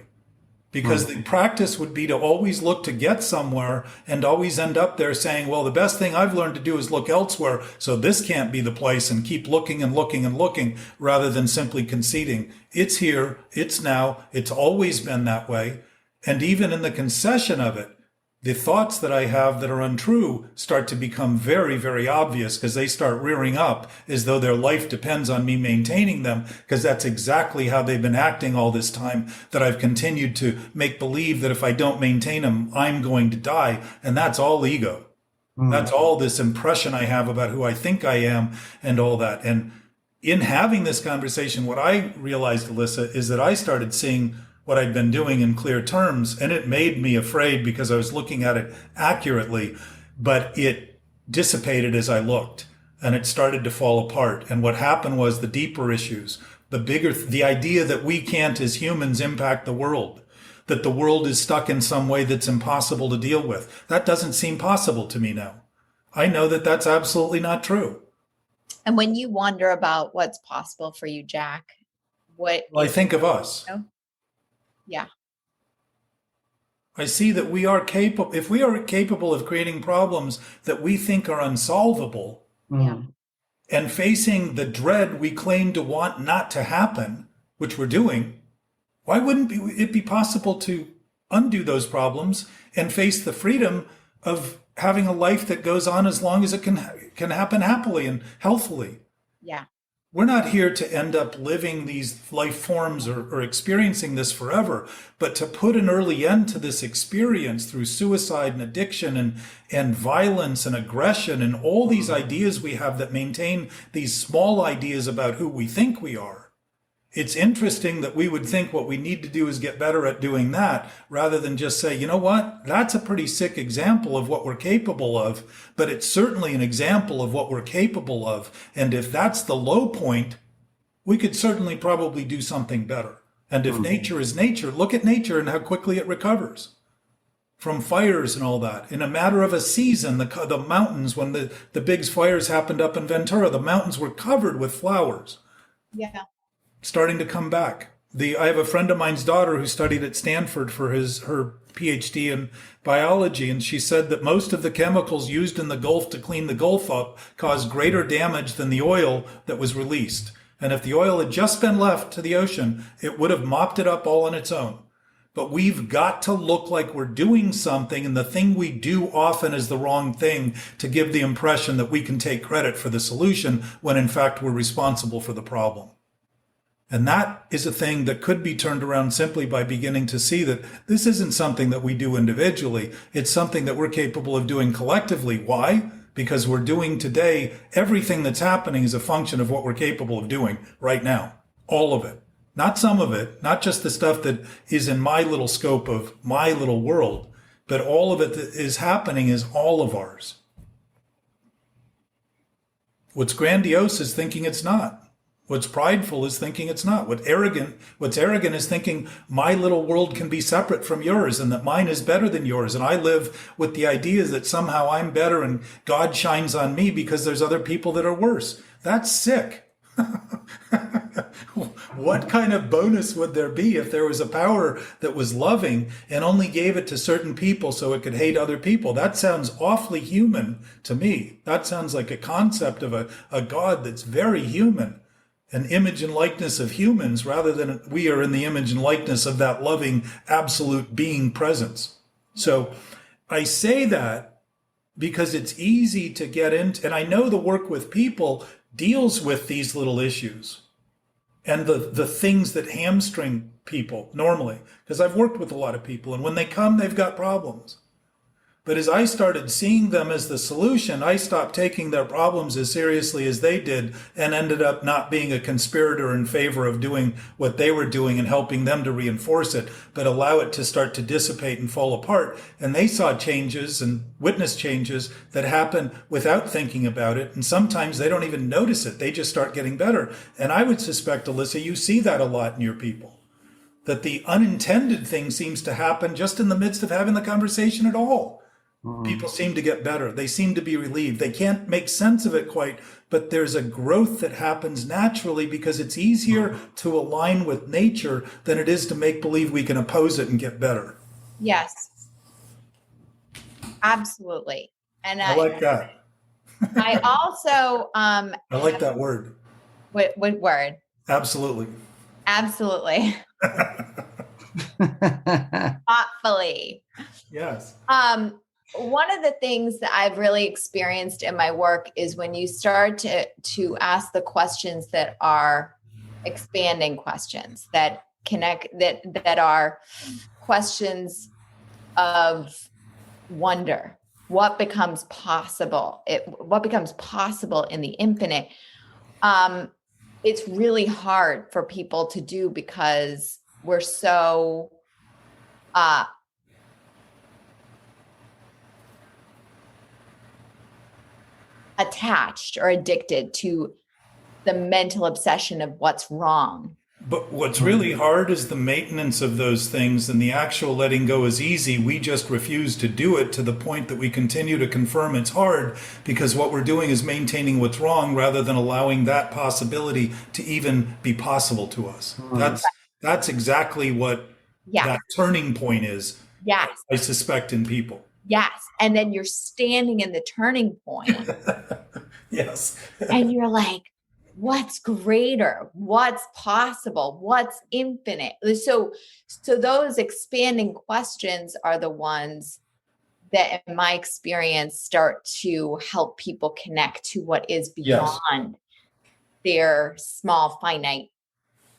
Because the practice would be to always look to get somewhere and always end up there saying, well, the best thing I've learned to do is look elsewhere, so this can't be the place, and keep looking and looking and looking, rather than simply conceding. It's here, it's now, it's always been that way. And even in the concession of it, the thoughts that I have that are untrue start to become very, very obvious, because they start rearing up as though their life depends on me maintaining them, because that's exactly how they've been acting all this time, that I've continued to make believe that if I don't maintain them, I'm going to die. And that's all ego. That's all this impression I have about who I think I am and all that. And in having this conversation, what I realized, Alyssa, is that I started seeing what I'd been doing in clear terms, and it made me afraid because I was looking at it accurately, but it dissipated as I looked, and it started to fall apart. And what happened was the deeper issues, the idea that we can't as humans impact the world, that the world is stuck in some way that's impossible to deal with. That doesn't seem possible to me now. I know that that's absolutely not true. And when you wonder about what's possible for you, Jack, Well, I think of us. Yeah. I see that we are capable, if we are capable of creating problems that we think are unsolvable, Yeah. and facing the dread we claim to want not to happen, which we're doing, why wouldn't it be possible to undo those problems and face the freedom of having a life that goes on as long as it can happen happily and healthily? Yeah. We're not here to end up living these life forms or experiencing this forever, but to put an early end to this experience through suicide and addiction and violence and aggression and all these ideas we have that maintain these small ideas about who we think we are. It's interesting that we would think what we need to do is get better at doing that, rather than just say, you know what, that's a pretty sick example of what we're capable of, but it's certainly an example of what we're capable of. And if that's the low point, we could certainly probably do something better. And if nature is nature, look at nature and how quickly it recovers from fires and all that. In a matter of a season, the mountains, when the big fires happened up in Ventura, the mountains were covered with flowers. Yeah. Starting to come back. I have a friend of mine's daughter who studied at Stanford for her PhD in biology, and she said that most of the chemicals used in the Gulf to clean the Gulf up caused greater damage than the oil that was released. And if the oil had just been left to the ocean, it would have mopped it up all on its own. But we've got to look like we're doing something, and the thing we do often is the wrong thing, to give the impression that we can take credit for the solution when in fact we're responsible for the problem. And that is a thing that could be turned around simply by beginning to see that this isn't something that we do individually. It's something that we're capable of doing collectively. Why? Because we're doing today, everything that's happening is a function of what we're capable of doing right now. All of it. Not some of it, not just the stuff that is in my little scope of my little world, but all of it that is happening is all of ours. What's grandiose is thinking it's not. What's prideful is thinking it's not. What's arrogant is thinking my little world can be separate from yours and that mine is better than yours. And I live with the idea that somehow I'm better and God shines on me because there's other people that are worse. That's sick. What kind of bonus would there be if there was a power that was loving and only gave it to certain people so it could hate other people? That sounds awfully human to me. That sounds like a concept of a God that's very human. An image and likeness of humans, rather than we are in the image and likeness of that loving, absolute being presence. So I say that because it's easy to get into, and I know the work with people deals with these little issues and the things that hamstring people normally, because I've worked with a lot of people, and when they come, they've got problems. But as I started seeing them as the solution, I stopped taking their problems as seriously as they did and ended up not being a conspirator in favor of doing what they were doing and helping them to reinforce it, but allow it to start to dissipate and fall apart. And they saw changes and witnessed changes that happen without thinking about it. And sometimes they don't even notice it. They just start getting better. And I would suspect, Alyssa, you see that a lot in your people, that the unintended thing seems to happen just in the midst of having the conversation at all. People seem to get better. They seem to be relieved. They can't make sense of it quite, but there's a growth that happens naturally because it's easier to align with nature than it is to make believe we can oppose it and get better. Yes, absolutely. And I like that. I also I like that word. What word? Absolutely. Absolutely. Thoughtfully. Yes. One of the things that I've really experienced in my work is when you start to ask the questions that are expanding questions, that connect, that are questions of wonder. What becomes possible? What becomes possible in the infinite? It's really hard for people to do because we're so attached or addicted to the mental obsession of what's wrong. But what's really hard is the maintenance of those things, and the actual letting go is easy. We just refuse to do it to the point that we continue to confirm it's hard because what we're doing is maintaining what's wrong rather than allowing that possibility to even be possible to us. That's exactly what that turning point is. Yes. I suspect in people. Yes. And then you're standing in the turning point. Yes. And you're like, what's greater? What's possible? What's infinite? So those expanding questions are the ones that, in my experience, start to help people connect to what is beyond their small, finite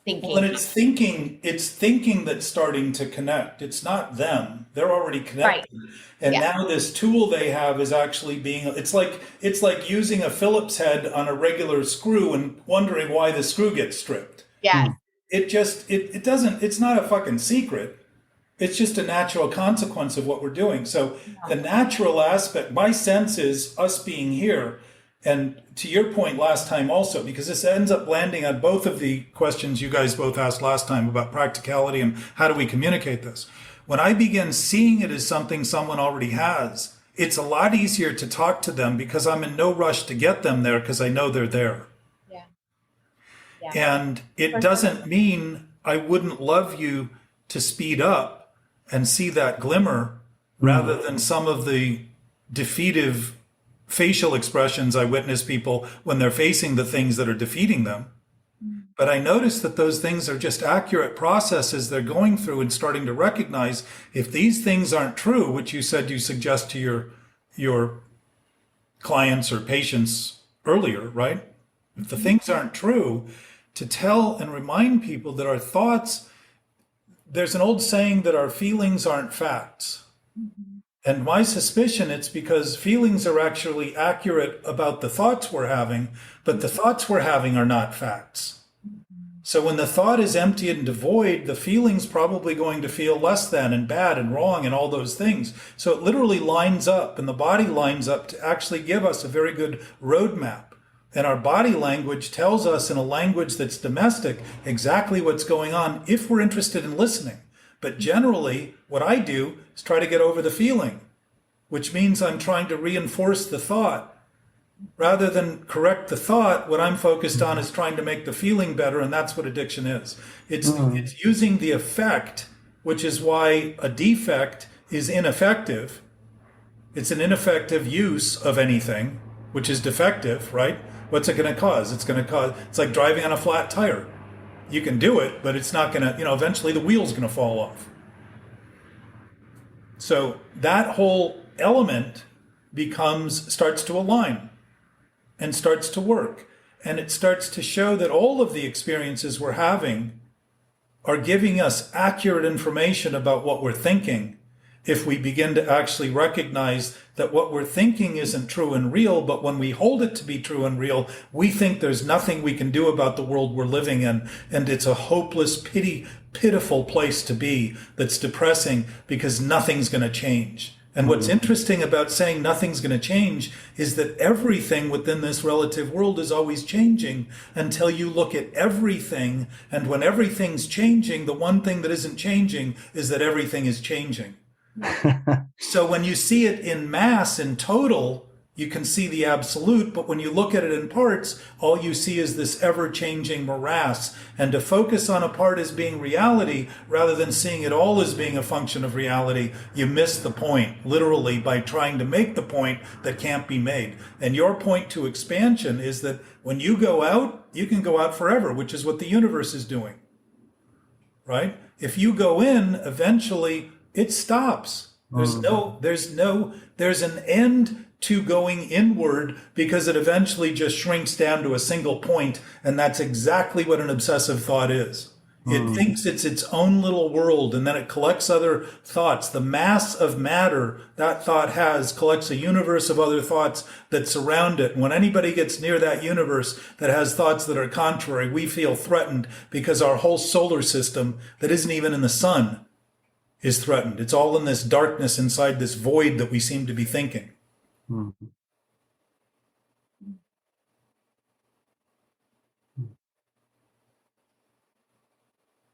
thinking. Well, and it's thinking that's starting to connect. It's not them. They're already connected. Right. And now this tool they have is actually it's like using a Phillips head on a regular screw and wondering why the screw gets stripped. Yeah. It's not a fucking secret. It's just a natural consequence of what we're doing. So the natural aspect, my sense is us being here. And to your point last time also, because this ends up landing on both of the questions you guys both asked last time about practicality and how do we communicate this. When I begin seeing it as something someone already has, it's a lot easier to talk to them because I'm in no rush to get them there because I know they're there. Yeah. And it doesn't mean I wouldn't love you to speed up and see that glimmer rather than some of the defeative facial expressions I witness people when they're facing the things that are defeating them. But I notice that those things are just accurate processes they're going through and starting to recognize if these things aren't true, which you said you suggest to your clients or patients earlier, right? If the things aren't true, to tell and remind people that our thoughts, there's an old saying that our feelings aren't facts. And my suspicion, it's because feelings are actually accurate about the thoughts we're having, but the thoughts we're having are not facts. So when the thought is empty and devoid, the feeling's probably going to feel less than and bad and wrong and all those things. So it literally lines up, and the body lines up to actually give us a very good roadmap. And our body language tells us in a language that's domestic exactly what's going on if we're interested in listening. But generally, what I do is try to get over the feeling, which means I'm trying to reinforce the thought. Rather than correct the thought, what I'm focused on is trying to make the feeling better, and that's what addiction is. It's using the effect, which is why a defect is ineffective. It's an ineffective use of anything, which is defective, right? What's it going to cause? It's like driving on a flat tire. You can do it, but it's not going to, eventually the wheel's going to fall off. So that whole element starts to align and starts to work. And it starts to show that all of the experiences we're having are giving us accurate information about what we're thinking. If we begin to actually recognize that what we're thinking isn't true and real, but when we hold it to be true and real, we think there's nothing we can do about the world we're living in. And it's a hopeless, pitiful place to be that's depressing because nothing's going to change. And what's interesting about saying nothing's going to change is that everything within this relative world is always changing until you look at everything. And when everything's changing, the one thing that isn't changing is that everything is changing. So when you see it in mass, in total, you can see the absolute, but when you look at it in parts, all you see is this ever-changing morass. And to focus on a part as being reality, rather than seeing it all as being a function of reality, you miss the point, literally, by trying to make the point that can't be made. And your point to expansion is that when you go out, you can go out forever, which is what the universe is doing, right? If you go in, eventually it stops. There's an end to going inward because it eventually just shrinks down to a single point. And that's exactly what an obsessive thought is. It thinks it's its own little world, and then it collects other thoughts. The mass of matter that thought has collects a universe of other thoughts that surround it. And when anybody gets near that universe that has thoughts that are contrary, we feel threatened because our whole solar system that isn't even in the sun is threatened. It's all in this darkness inside this void that we seem to be thinking.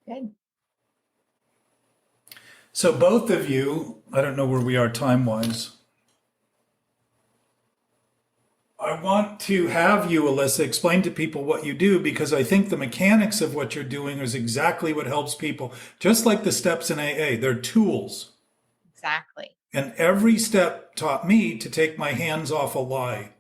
Good. So both of you, I don't know where we are time-wise. I want to have you, Alyssa, explain to people what you do, because I think the mechanics of what you're doing is exactly what helps people. Just like the steps in AA, they're tools. Exactly. And every step taught me to take my hands off a lie.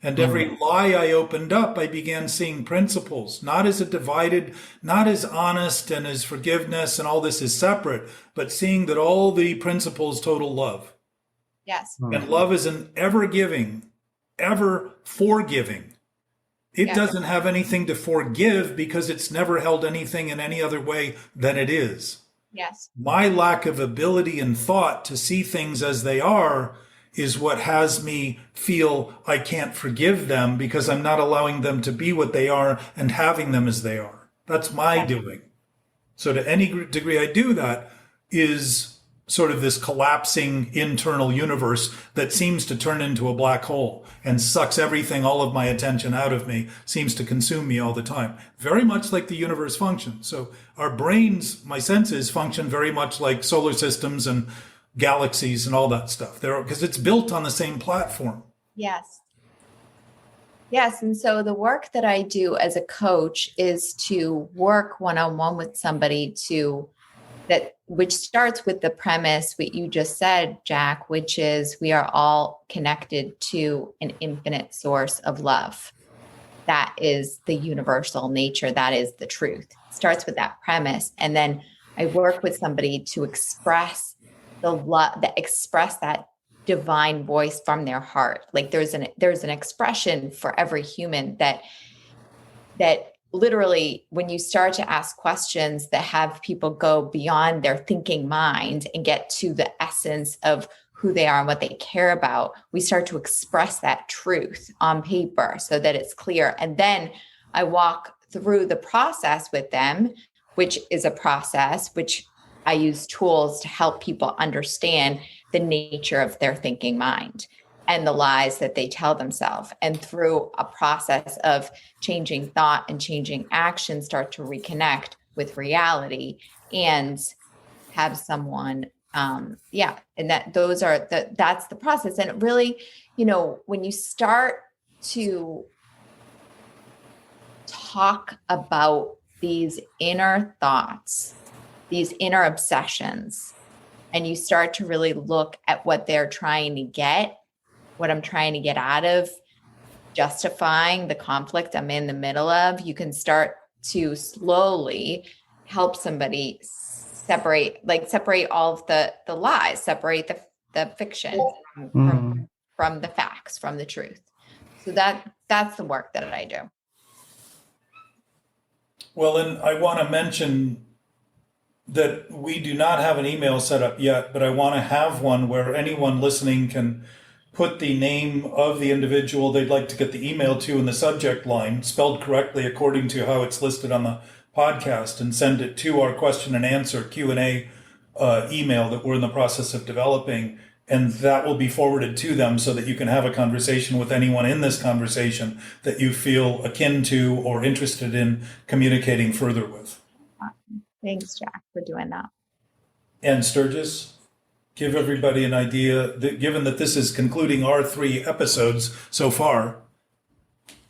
And every lie I opened up, I began seeing principles, not as a divided, not as honest and as forgiveness and all this is separate, but seeing that all the principles total love. Yes. And love is an ever giving, ever forgiving. It Yes. doesn't have anything to forgive because it's never held anything in any other way than it is. Yes. My lack of ability and thought to see things as they are is what has me feel I can't forgive them because I'm not allowing them to be what they are and having them as they are. That's my doing. So to any degree I do that is sort of this collapsing internal universe that seems to turn into a black hole and sucks everything, all of my attention out of me, seems to consume me all the time. Very much like the universe functions. So our brains, my senses, function very much like solar systems and galaxies and all that stuff. Because it's built on the same platform. Yes. Yes. And so the work that I do as a coach is to work one-on-one with somebody which starts with the premise what you just said, Jack, which is we are all connected to an infinite source of love. That is the universal nature. That is the truth. It starts with that premise. And then I work with somebody to express the love, express that divine voice from their heart. Like there's an expression for every human that literally, when you start to ask questions that have people go beyond their thinking mind and get to the essence of who they are and what they care about, we start to express that truth on paper so that it's clear. And then I walk through the process with them, which is a process which I use tools to help people understand the nature of their thinking mind and the lies that they tell themselves. And through a process of changing thought and changing action, start to reconnect with reality and have someone, and that's the process. And it really, when you start to talk about these inner thoughts, these inner obsessions, and you start to really look at what they're trying to get, what I'm trying to get out of justifying the conflict I'm in the middle of, you can start to slowly help somebody separate all of the lies, separate the fiction from the facts, from the truth. So that's the work that I do. Well, and I want to mention that we do not have an email set up yet, but I want to have one where anyone listening can put the name of the individual they'd like to get the email to in the subject line, spelled correctly according to how it's listed on the podcast, and send it to our question and answer Q&A email that we're in the process of developing. And that will be forwarded to them so that you can have a conversation with anyone in this conversation that you feel akin to or interested in communicating further with. Thanks, Jack, for doing that. And Sturgis, give everybody an idea that given that this is concluding our 3 episodes so far,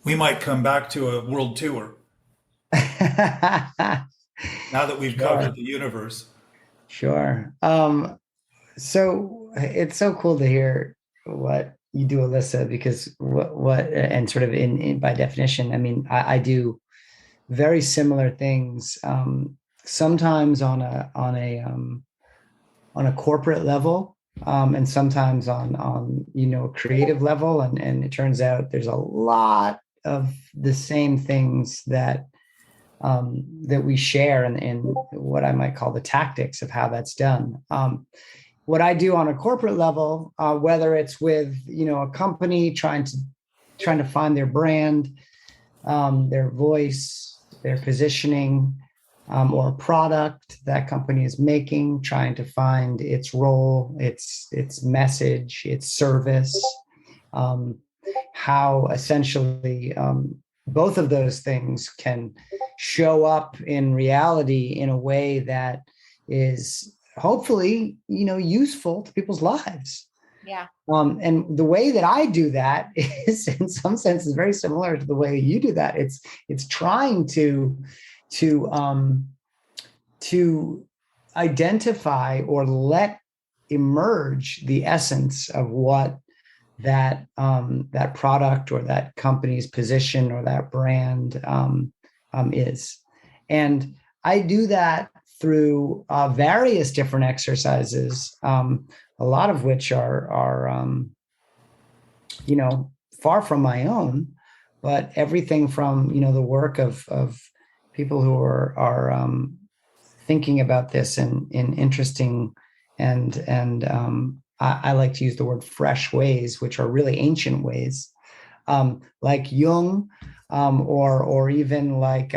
we might come back to a world tour now that we've covered the universe. Sure. So it's so cool to hear what you do, Alyssa, because what and sort of in by definition, I mean, I do very similar things. Sometimes on a corporate level, and sometimes on a creative level, and it turns out there's a lot of the same things that we share in what I might call the tactics of how that's done. What I do on a corporate level, whether it's with a company trying to find their brand, their voice, their positioning, or a product that company is making, trying to find its role, its message, its service, how essentially both of those things can show up in reality in a way that is hopefully useful to people's lives. Yeah. And the way that I do that is, in some sense, is very similar to the way you do that. It's trying to identify or let emerge the essence of what that product or that company's position or that brand is. And I do that through various different exercises, a lot of which are far from my own, but everything from the work of people who are thinking about this in interesting and I like to use the word fresh ways, which are really ancient ways, like Jung, or even like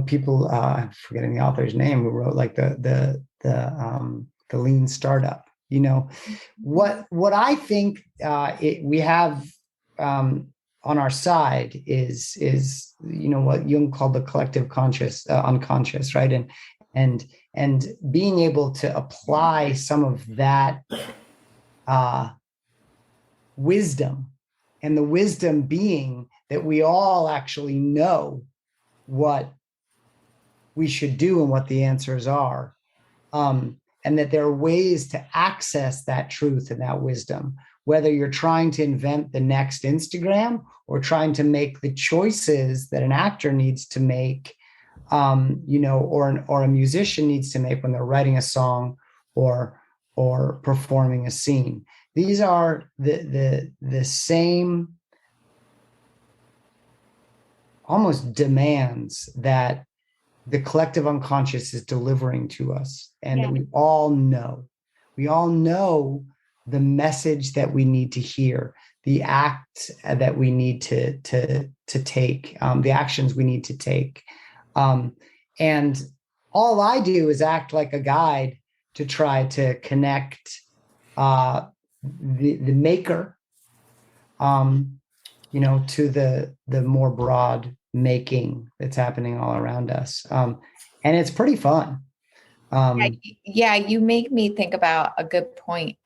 people. I'm forgetting the author's name who wrote like the Lean Startup. What I think we have on our side is what Jung called the collective unconscious, right? And being able to apply some of that wisdom, and the wisdom being that we all actually know what we should do and what the answers are, and that there are ways to access that truth and that wisdom, whether you're trying to invent the next Instagram or trying to make the choices that an actor needs to make, or a musician needs to make when they're writing a song or performing a scene. These are the same almost demands that the collective unconscious is delivering to us, and that we all know. We all know the message that we need to hear, the act that we need to take, the actions we need to take. And all I do is act like a guide to try to connect the maker, to the more broad making that's happening all around us. And it's pretty fun. You make me think about a good point,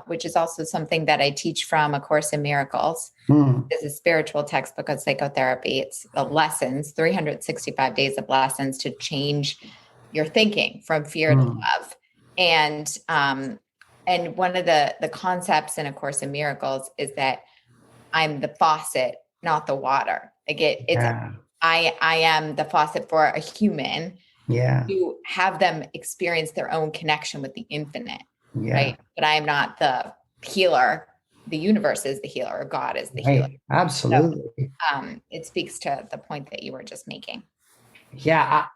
which is also something that I teach from A Course in Miracles. It's a spiritual textbook of psychotherapy. It's the lessons, 365 days of lessons to change your thinking from fear to love. And one of the concepts in A Course in Miracles is that I'm the faucet, not the water. I am the faucet for a human, Yeah. to have them experience their own connection with the infinite, Yeah. right? But I am not the healer. The universe is the healer, or God is the healer. Right. Absolutely. So it speaks to the point that you were just making. Yeah,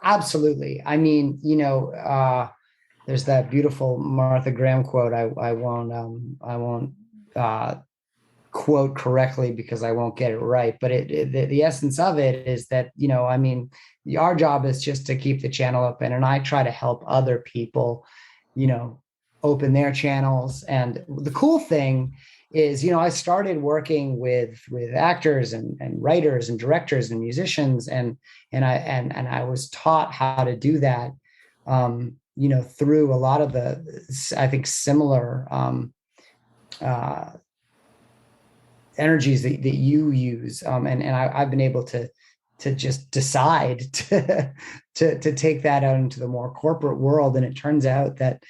absolutely. I mean, there's that beautiful Martha Graham quote. I won't quote correctly because I won't get it right. But the essence of it is that, I mean, our job is just to keep the channel open, and I try to help other people, open their channels. And the cool thing is, I started working with actors and writers and directors and musicians, and I was taught how to do that, through a lot of the, I think, similar energies that you use, and I've been able to just decide to take that out into the more corporate world. And it turns out that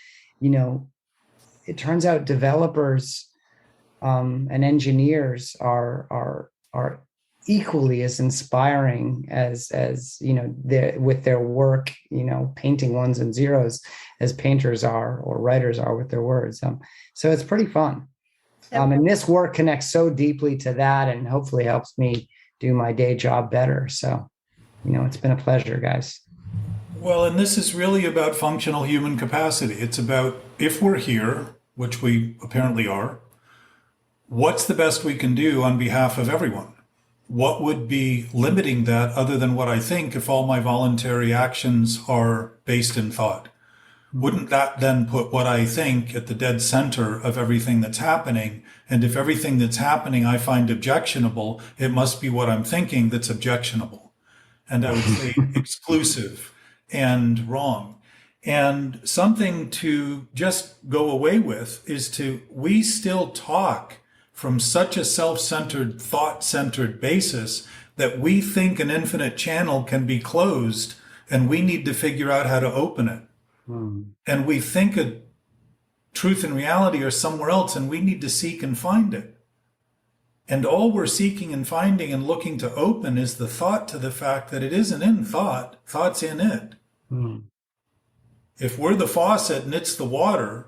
developers and engineers are equally as inspiring as with their work, painting ones and zeros, as painters are or writers are with their words. So it's pretty fun. And this work connects so deeply to that, and hopefully helps me do my day job better. So, it's been a pleasure, guys. Well, and this is really about functional human capacity. It's about, if we're here, which we apparently are, what's the best we can do on behalf of everyone? What would be limiting that other than what I think if all my voluntary actions are based in thought? Wouldn't that then put what I think at the dead center of everything that's happening? And if everything that's happening I find objectionable, it must be what I'm thinking that's objectionable. And I would say exclusive and wrong. And something to just go away with is we still talk from such a self-centered, thought-centered basis that we think an infinite channel can be closed, and we need to figure out how to open it. And we think a truth and reality are somewhere else, and we need to seek and find it. And all we're seeking and finding and looking to open is the thought to the fact that it isn't in thought, thought's in it. If we're the faucet and it's the water,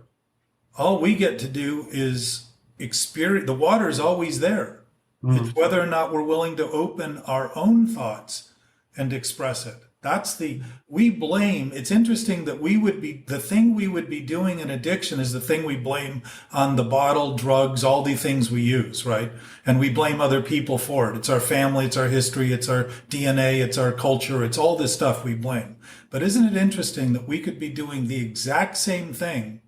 all we get to do is experience. The water is always there. It's whether or not we're willing to open our own thoughts and express it. We blame. It's interesting that the thing we would be doing in addiction is the thing we blame on the bottle, drugs, all the things we use, right? And we blame other people for it. It's our family, it's our history, it's our DNA, it's our culture, it's all this stuff we blame. But isn't it interesting that we could be doing the exact same thing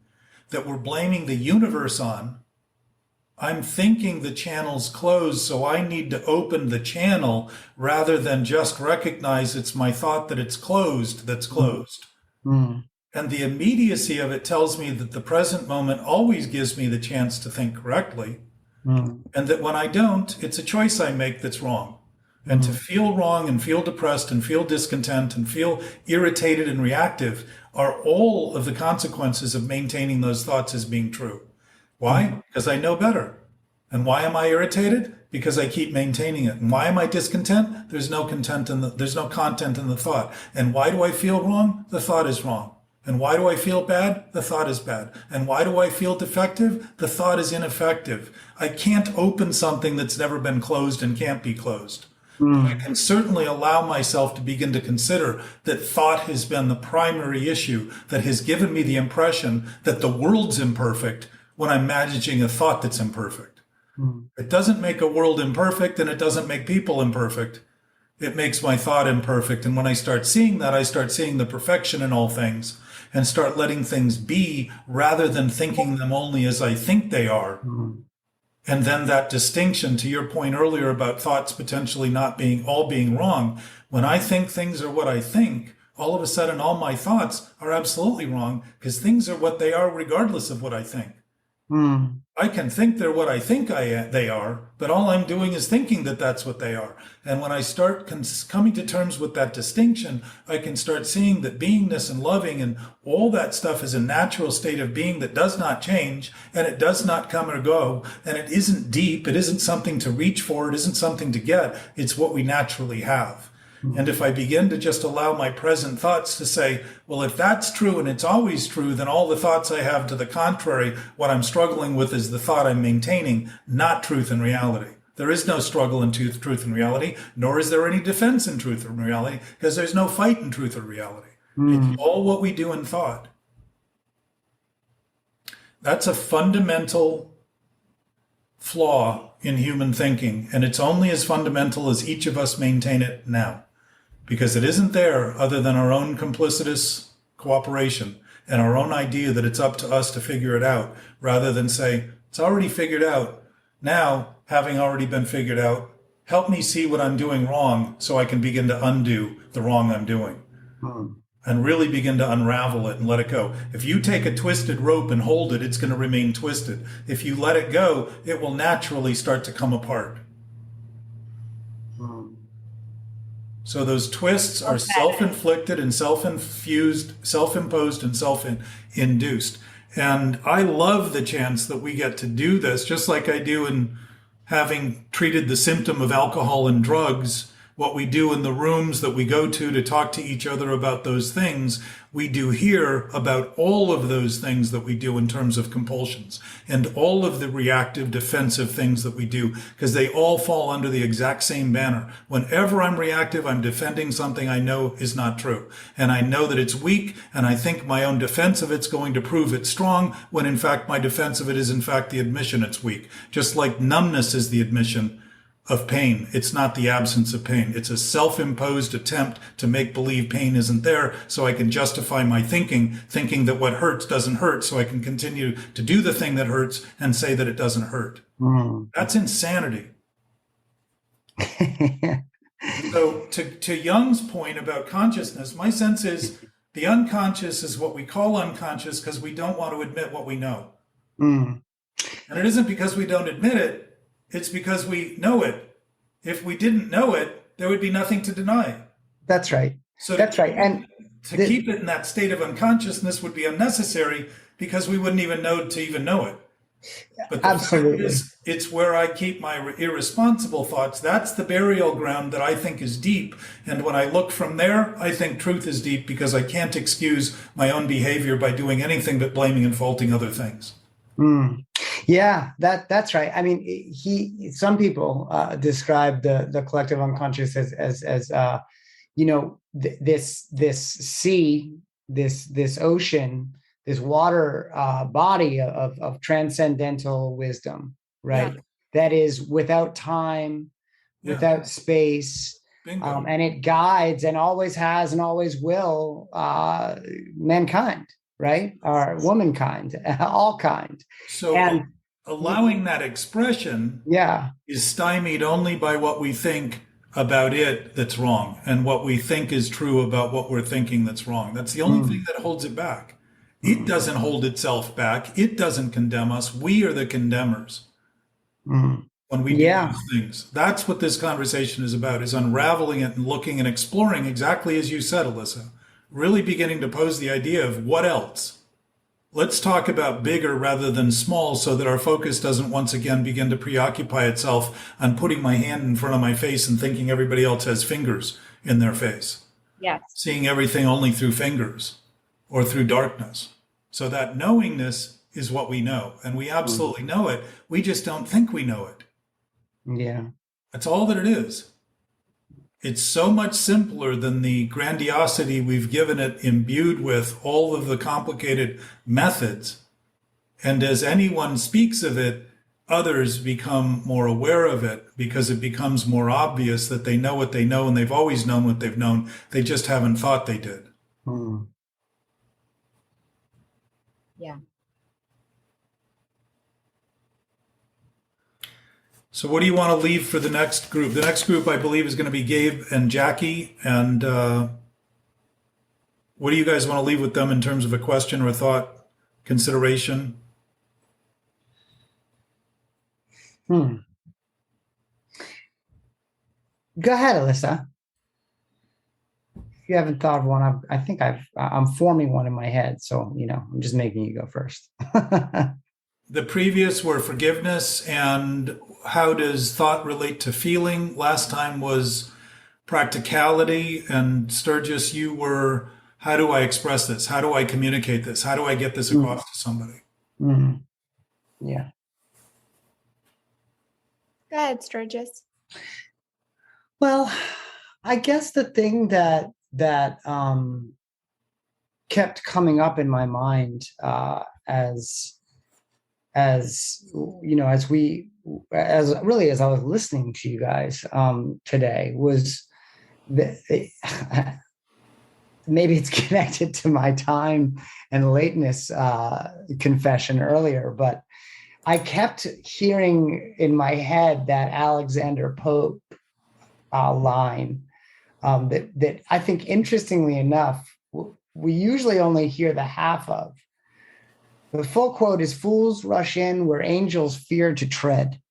that we're blaming the universe on? I'm thinking the channel's closed, so I need to open the channel rather than just recognize it's my thought that it's closed that's closed. And the immediacy of it tells me that the present moment always gives me the chance to think correctly. And that when I don't, it's a choice I make that's wrong. And to feel wrong and feel depressed and feel discontent and feel irritated and reactive are all of the consequences of maintaining those thoughts as being true. Why? Because I know better. And why am I irritated? Because I keep maintaining it. And why am I discontent? There's no content there's no content in the thought. And why do I feel wrong? The thought is wrong. And why do I feel bad? The thought is bad. And why do I feel defective? The thought is ineffective. I can't open something that's never been closed and can't be closed. I can certainly allow myself to begin to consider that thought has been the primary issue that has given me the impression that the world's imperfect when I'm managing a thought that's imperfect. It doesn't make a world imperfect, and it doesn't make people imperfect. It makes my thought imperfect. And when I start seeing that, I start seeing the perfection in all things and start letting things be rather than thinking them only as I think they are. And then that distinction, to your point earlier about thoughts potentially not being wrong, when I think things are what I think, all of a sudden all my thoughts are absolutely wrong, because things are what they are regardless of what I think. I can think they're what I think they are, but all I'm doing is thinking that that's what they are. And when I start coming to terms with that distinction, I can start seeing that beingness and loving and all that stuff is a natural state of being that does not change, and it does not come or go, and it isn't deep, it isn't something to reach for, it isn't something to get, it's what we naturally have. And if I begin to just allow my present thoughts to say, well, if that's true and it's always true, then all the thoughts I have to the contrary, what I'm struggling with is the thought I'm maintaining, not truth and reality. There is no struggle in truth and reality, nor is there any defense in truth and reality, because there's no fight in truth or reality. It's all what we do in thought. That's a fundamental flaw in human thinking, and it's only as fundamental as each of us maintain it now, because it isn't there other than our own complicitous cooperation and our own idea that it's up to us to figure it out, rather than say, it's already figured out. Now, having already been figured out, help me see what I'm doing wrong so I can begin to undo the wrong I'm doing. And really begin to unravel it and let it go. If you take a twisted rope and hold it, it's going to remain twisted. If you let it go, it will naturally start to come apart. So those twists are self-inflicted and self-infused, self-imposed and self-induced. And I love the chance that we get to do this, just like I do in having treated the symptom of alcohol and drugs. What we do in the rooms that we go to talk to each other about those things, we do here about all of those things that we do in terms of compulsions and all of the reactive defensive things that we do, because they all fall under the exact same banner. Whenever I'm reactive, I'm defending something I know is not true. And I know that it's weak, and I think my own defense of it's going to prove it's strong, when in fact my defense of it is in fact the admission it's weak. Just like numbness is the admission of pain. It's not the absence of pain. It's a self-imposed attempt to make believe pain isn't there so I can justify my thinking that what hurts doesn't hurt, so I can continue to do the thing that hurts and say that it doesn't hurt. That's insanity. So to Jung's point about consciousness, my sense is the unconscious is what we call unconscious because we don't want to admit what we know. And it isn't because we don't admit it. It's because we know it. If we didn't know it, there would be nothing to deny. That's right. So that's right. And to keep it in that state of unconsciousness would be unnecessary because we wouldn't even know to even know it. But the absolutely, fact is, it's where I keep my irresponsible thoughts. That's the burial ground that I think is deep. And when I look from there, I think truth is deep because I can't excuse my own behavior by doing anything but blaming and faulting other things. Yeah, that's right. I mean, some people describe the collective unconscious as this sea, this ocean, this water body of transcendental wisdom, right? Yeah. That is without time, without space, and it guides and always has and always will mankind. Right? Or womankind, all kind. So allowing that expression is stymied only by what we think about it that's wrong and what we think is true about what we're thinking that's wrong. That's the only thing that holds it back. It doesn't hold itself back. It doesn't condemn us. We are the condemners when we do these things. That's what this conversation is about, is unraveling it and looking and exploring exactly as you said, Alyssa. Really beginning to pose the idea of what else? Let's talk about bigger rather than small so that our focus doesn't once again begin to preoccupy itself on putting my hand in front of my face and thinking everybody else has fingers in their face. Yes. Seeing everything only through fingers or through darkness. So that knowingness is what we know. And we absolutely know it. We just don't think we know it. Yeah. That's all that it is. It's so much simpler than the grandiosity we've given it, imbued with all of the complicated methods. And as anyone speaks of it, others become more aware of it because it becomes more obvious that they know what they know and they've always known what they've known. They just haven't thought they did. Yeah. So what do you want to leave for the next group? The next group, I believe, is going to be Gabe and Jackie. And what do you guys want to leave with them in terms of a question or a thought, consideration? Go ahead, Alyssa. If you haven't thought of one, I think I'm forming one in my head. So, I'm just making you go first. The previous were forgiveness and how does thought relate to feeling. Last time was practicality, and Sturgis, you were, how do I express this? How do I communicate this? How do I get this across to somebody? Mhm. Yeah. Go ahead, Sturgis. Well, I guess the thing that kept coming up in my mind as you know, as I was listening to you guys today, was that maybe it's connected to my time and lateness confession earlier, but I kept hearing in my head that Alexander Pope line that I think, interestingly enough, we usually only hear the half of. The full quote is, "Fools rush in where angels fear to tread."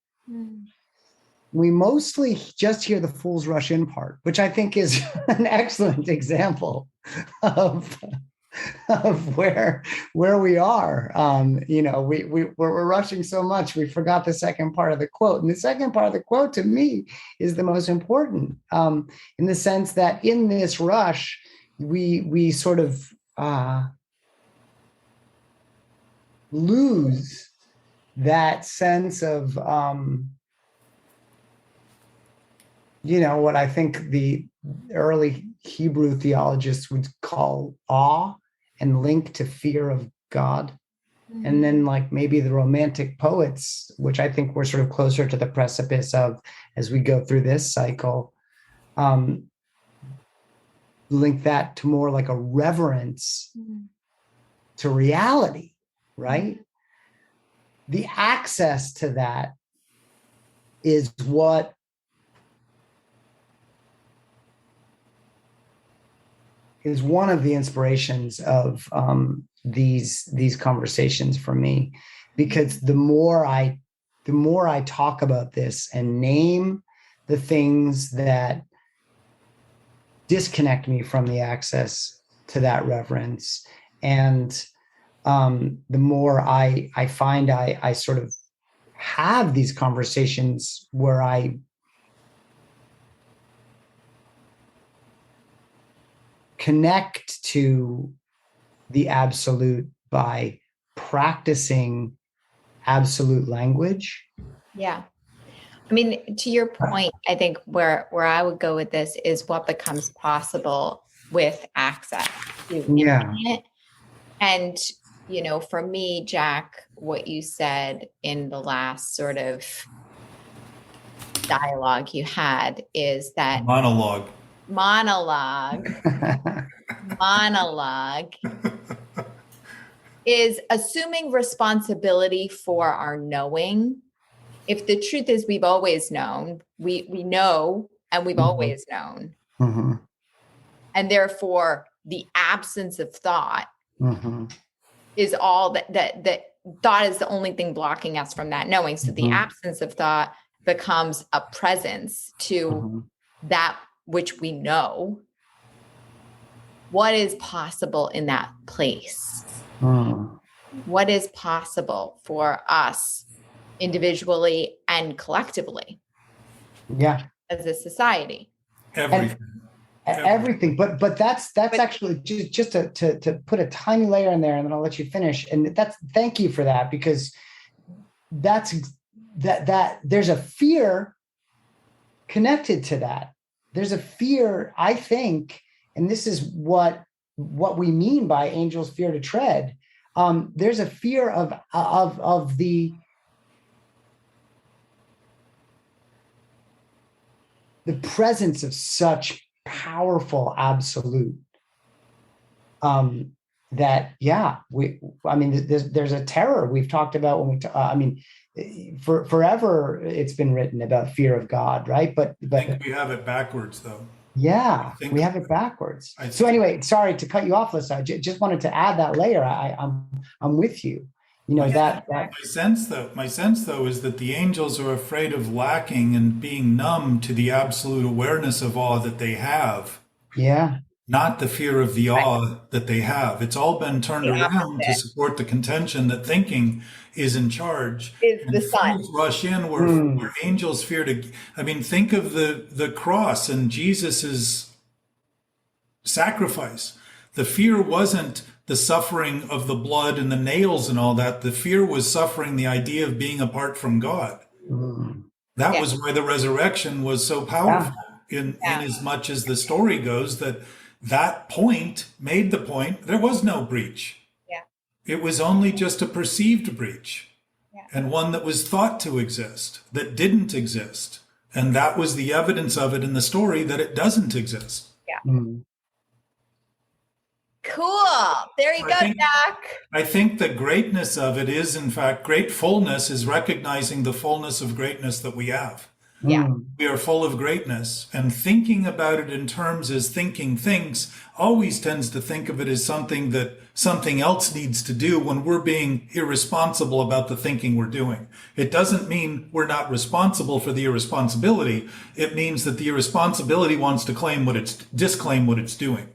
We mostly just hear the "fools rush in" part, which I think is an excellent example of where we are. We're rushing so much we forgot the second part of the quote, and the second part of the quote to me is the most important, in the sense that in this rush we sort of lose that sense of what I think the early Hebrew theologists would call awe and link to fear of God. Mm-hmm. And then, like, maybe the Romantic poets, which I think we're sort of closer to the precipice of as we go through this cycle, link that to more like a reverence to reality, right? The access to that is what is one of the inspirations of these conversations for me, because the more I talk about this and name the things that disconnect me from the access to that reverence, and the more I find I sort of have these conversations where I connect to the absolute by practicing absolute language. Yeah. I mean, to your point, I think where I would go with this is what becomes possible with access to infinite. And, for me, Jack, what you said in the last sort of dialogue you had is that monologue is assuming responsibility for our knowing. If the truth is we've always known, we know, and we've always known. Mm-hmm. And therefore the absence of thought is all that thought is the only thing blocking us from that knowing. So the absence of thought becomes a presence to that which we know. What is possible in that place? What is possible for us individually and collectively? Yeah. As a society. Everything. But that's actually just to put a tiny layer in there, and then I'll let you finish. And thank you for that, because that there's a fear connected to that. There's a fear, I think, and this is what we mean by angels fear to tread. There's a fear of the presence of such powerful absolute, that there's a terror we've talked about when for forever it's been written about fear of God, right? But I think we have it backwards, though. Yeah, we have it backwards. So anyway, sorry to cut you off, Alyssa. I just wanted to add that layer. I'm with you. My sense though is that the angels are afraid of lacking and being numb to the absolute awareness of awe that they have. Yeah. not the fear of the awe that they have. It's all been turned The around to opposite support the contention that thinking is in charge. is the And sun. fools rush in where angels fear to. I mean, think of the cross and Jesus's sacrifice. The fear wasn't the suffering of the blood and the nails and all that. The fear was suffering the idea of being apart from God. That Yeah. was why the resurrection was so powerful, in Yeah. as much as the story goes, that point made the point there was no breach. Yeah. It was only just a perceived breach, Yeah. and one that was thought to exist, that didn't exist. And that was the evidence of it in the story, that it doesn't exist. Cool. There you go, Doc. I think the greatness of it is, in fact, gratefulness is recognizing the fullness of greatness that we have. Yeah. We are full of greatness, and thinking about it in terms as thinking things always tends to think of it as something that something else needs to do when we're being irresponsible about the thinking we're doing. It doesn't mean we're not responsible for the irresponsibility. It means that the irresponsibility wants to disclaim what it's doing.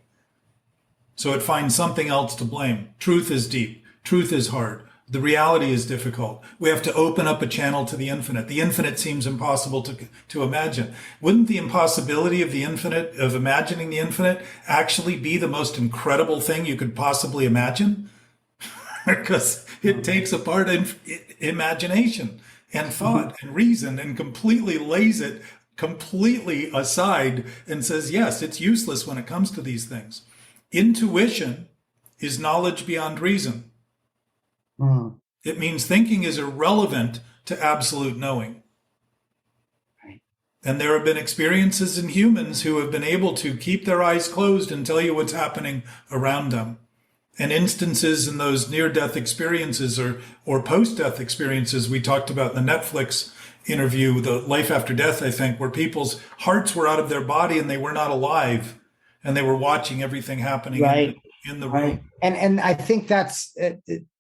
So it finds something else to blame. Truth is deep. Truth is hard. The reality is difficult. We have to open up a channel to the infinite. The infinite seems impossible to imagine. Wouldn't the impossibility of the infinite, of imagining the infinite, actually be the most incredible thing you could possibly imagine? Because it takes apart imagination and thought and reason and completely lays it completely aside and says, yes, it's useless when it comes to these things. Intuition is knowledge beyond reason. It means thinking is irrelevant to absolute knowing. And there have been experiences in humans who have been able to keep their eyes closed and tell you what's happening around them. And instances in those near-death experiences or post-death experiences we talked about in the Netflix interview, the Life After Death, I think, where people's hearts were out of their body and they were not alive. And they were watching everything happening in the room. And I think that's,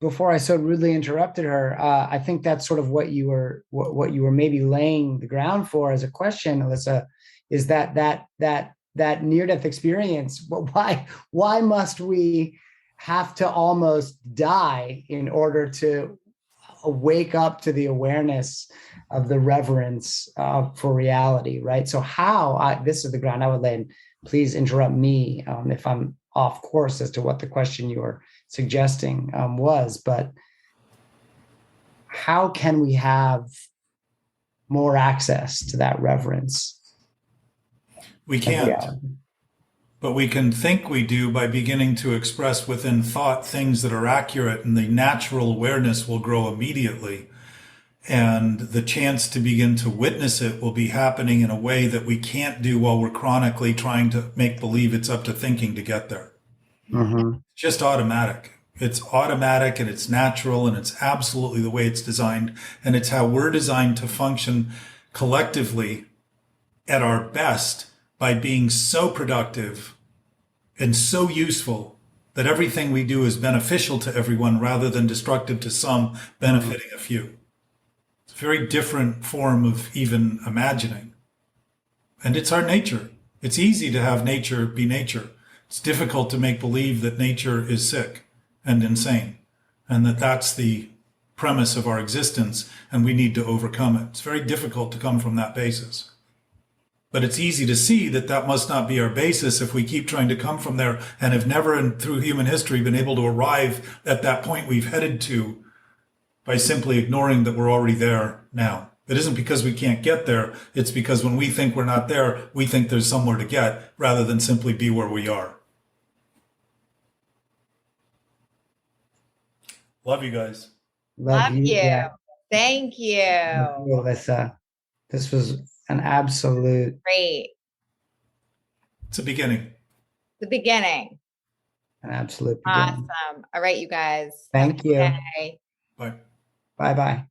before I so rudely interrupted her, I think that's sort of what you were maybe laying the ground for as a question, Alyssa, is that near-death experience. Why must we have to almost die in order to wake up to the awareness of the reverence for reality, right? So this is the ground I would lay in. Please interrupt me if I'm off course as to what the question you were suggesting was, but how can we have more access to that reverence? We can't, but we can think we do by beginning to express within thought things that are accurate, and the natural awareness will grow immediately. And the chance to begin to witness it will be happening in a way that we can't do while we're chronically trying to make believe it's up to thinking to get there. It's just automatic. It's automatic and it's natural and it's absolutely the way it's designed. And it's how we're designed to function collectively at our best by being so productive and so useful that everything we do is beneficial to everyone rather than destructive to some, benefiting a few. A very different form of even imagining. And it's our nature. It's easy to have nature be nature. It's difficult to make believe that nature is sick and insane, and that that's the premise of our existence, and we need to overcome it. It's very difficult to come from that basis. But it's easy to see that that must not be our basis if we keep trying to come from there and have never through human history been able to arrive at that point we've headed to by simply ignoring that we're already there now. It isn't because we can't get there. It's because when we think we're not there, we think there's somewhere to get rather than simply be where we are. Love you guys. Love you. Yeah. Thank you. Love you, Alyssa. This was an absolute Great. It's a beginning. The beginning. An absolute beginning. Awesome. All right, you guys. Thank you. Okay. Bye. Bye-bye.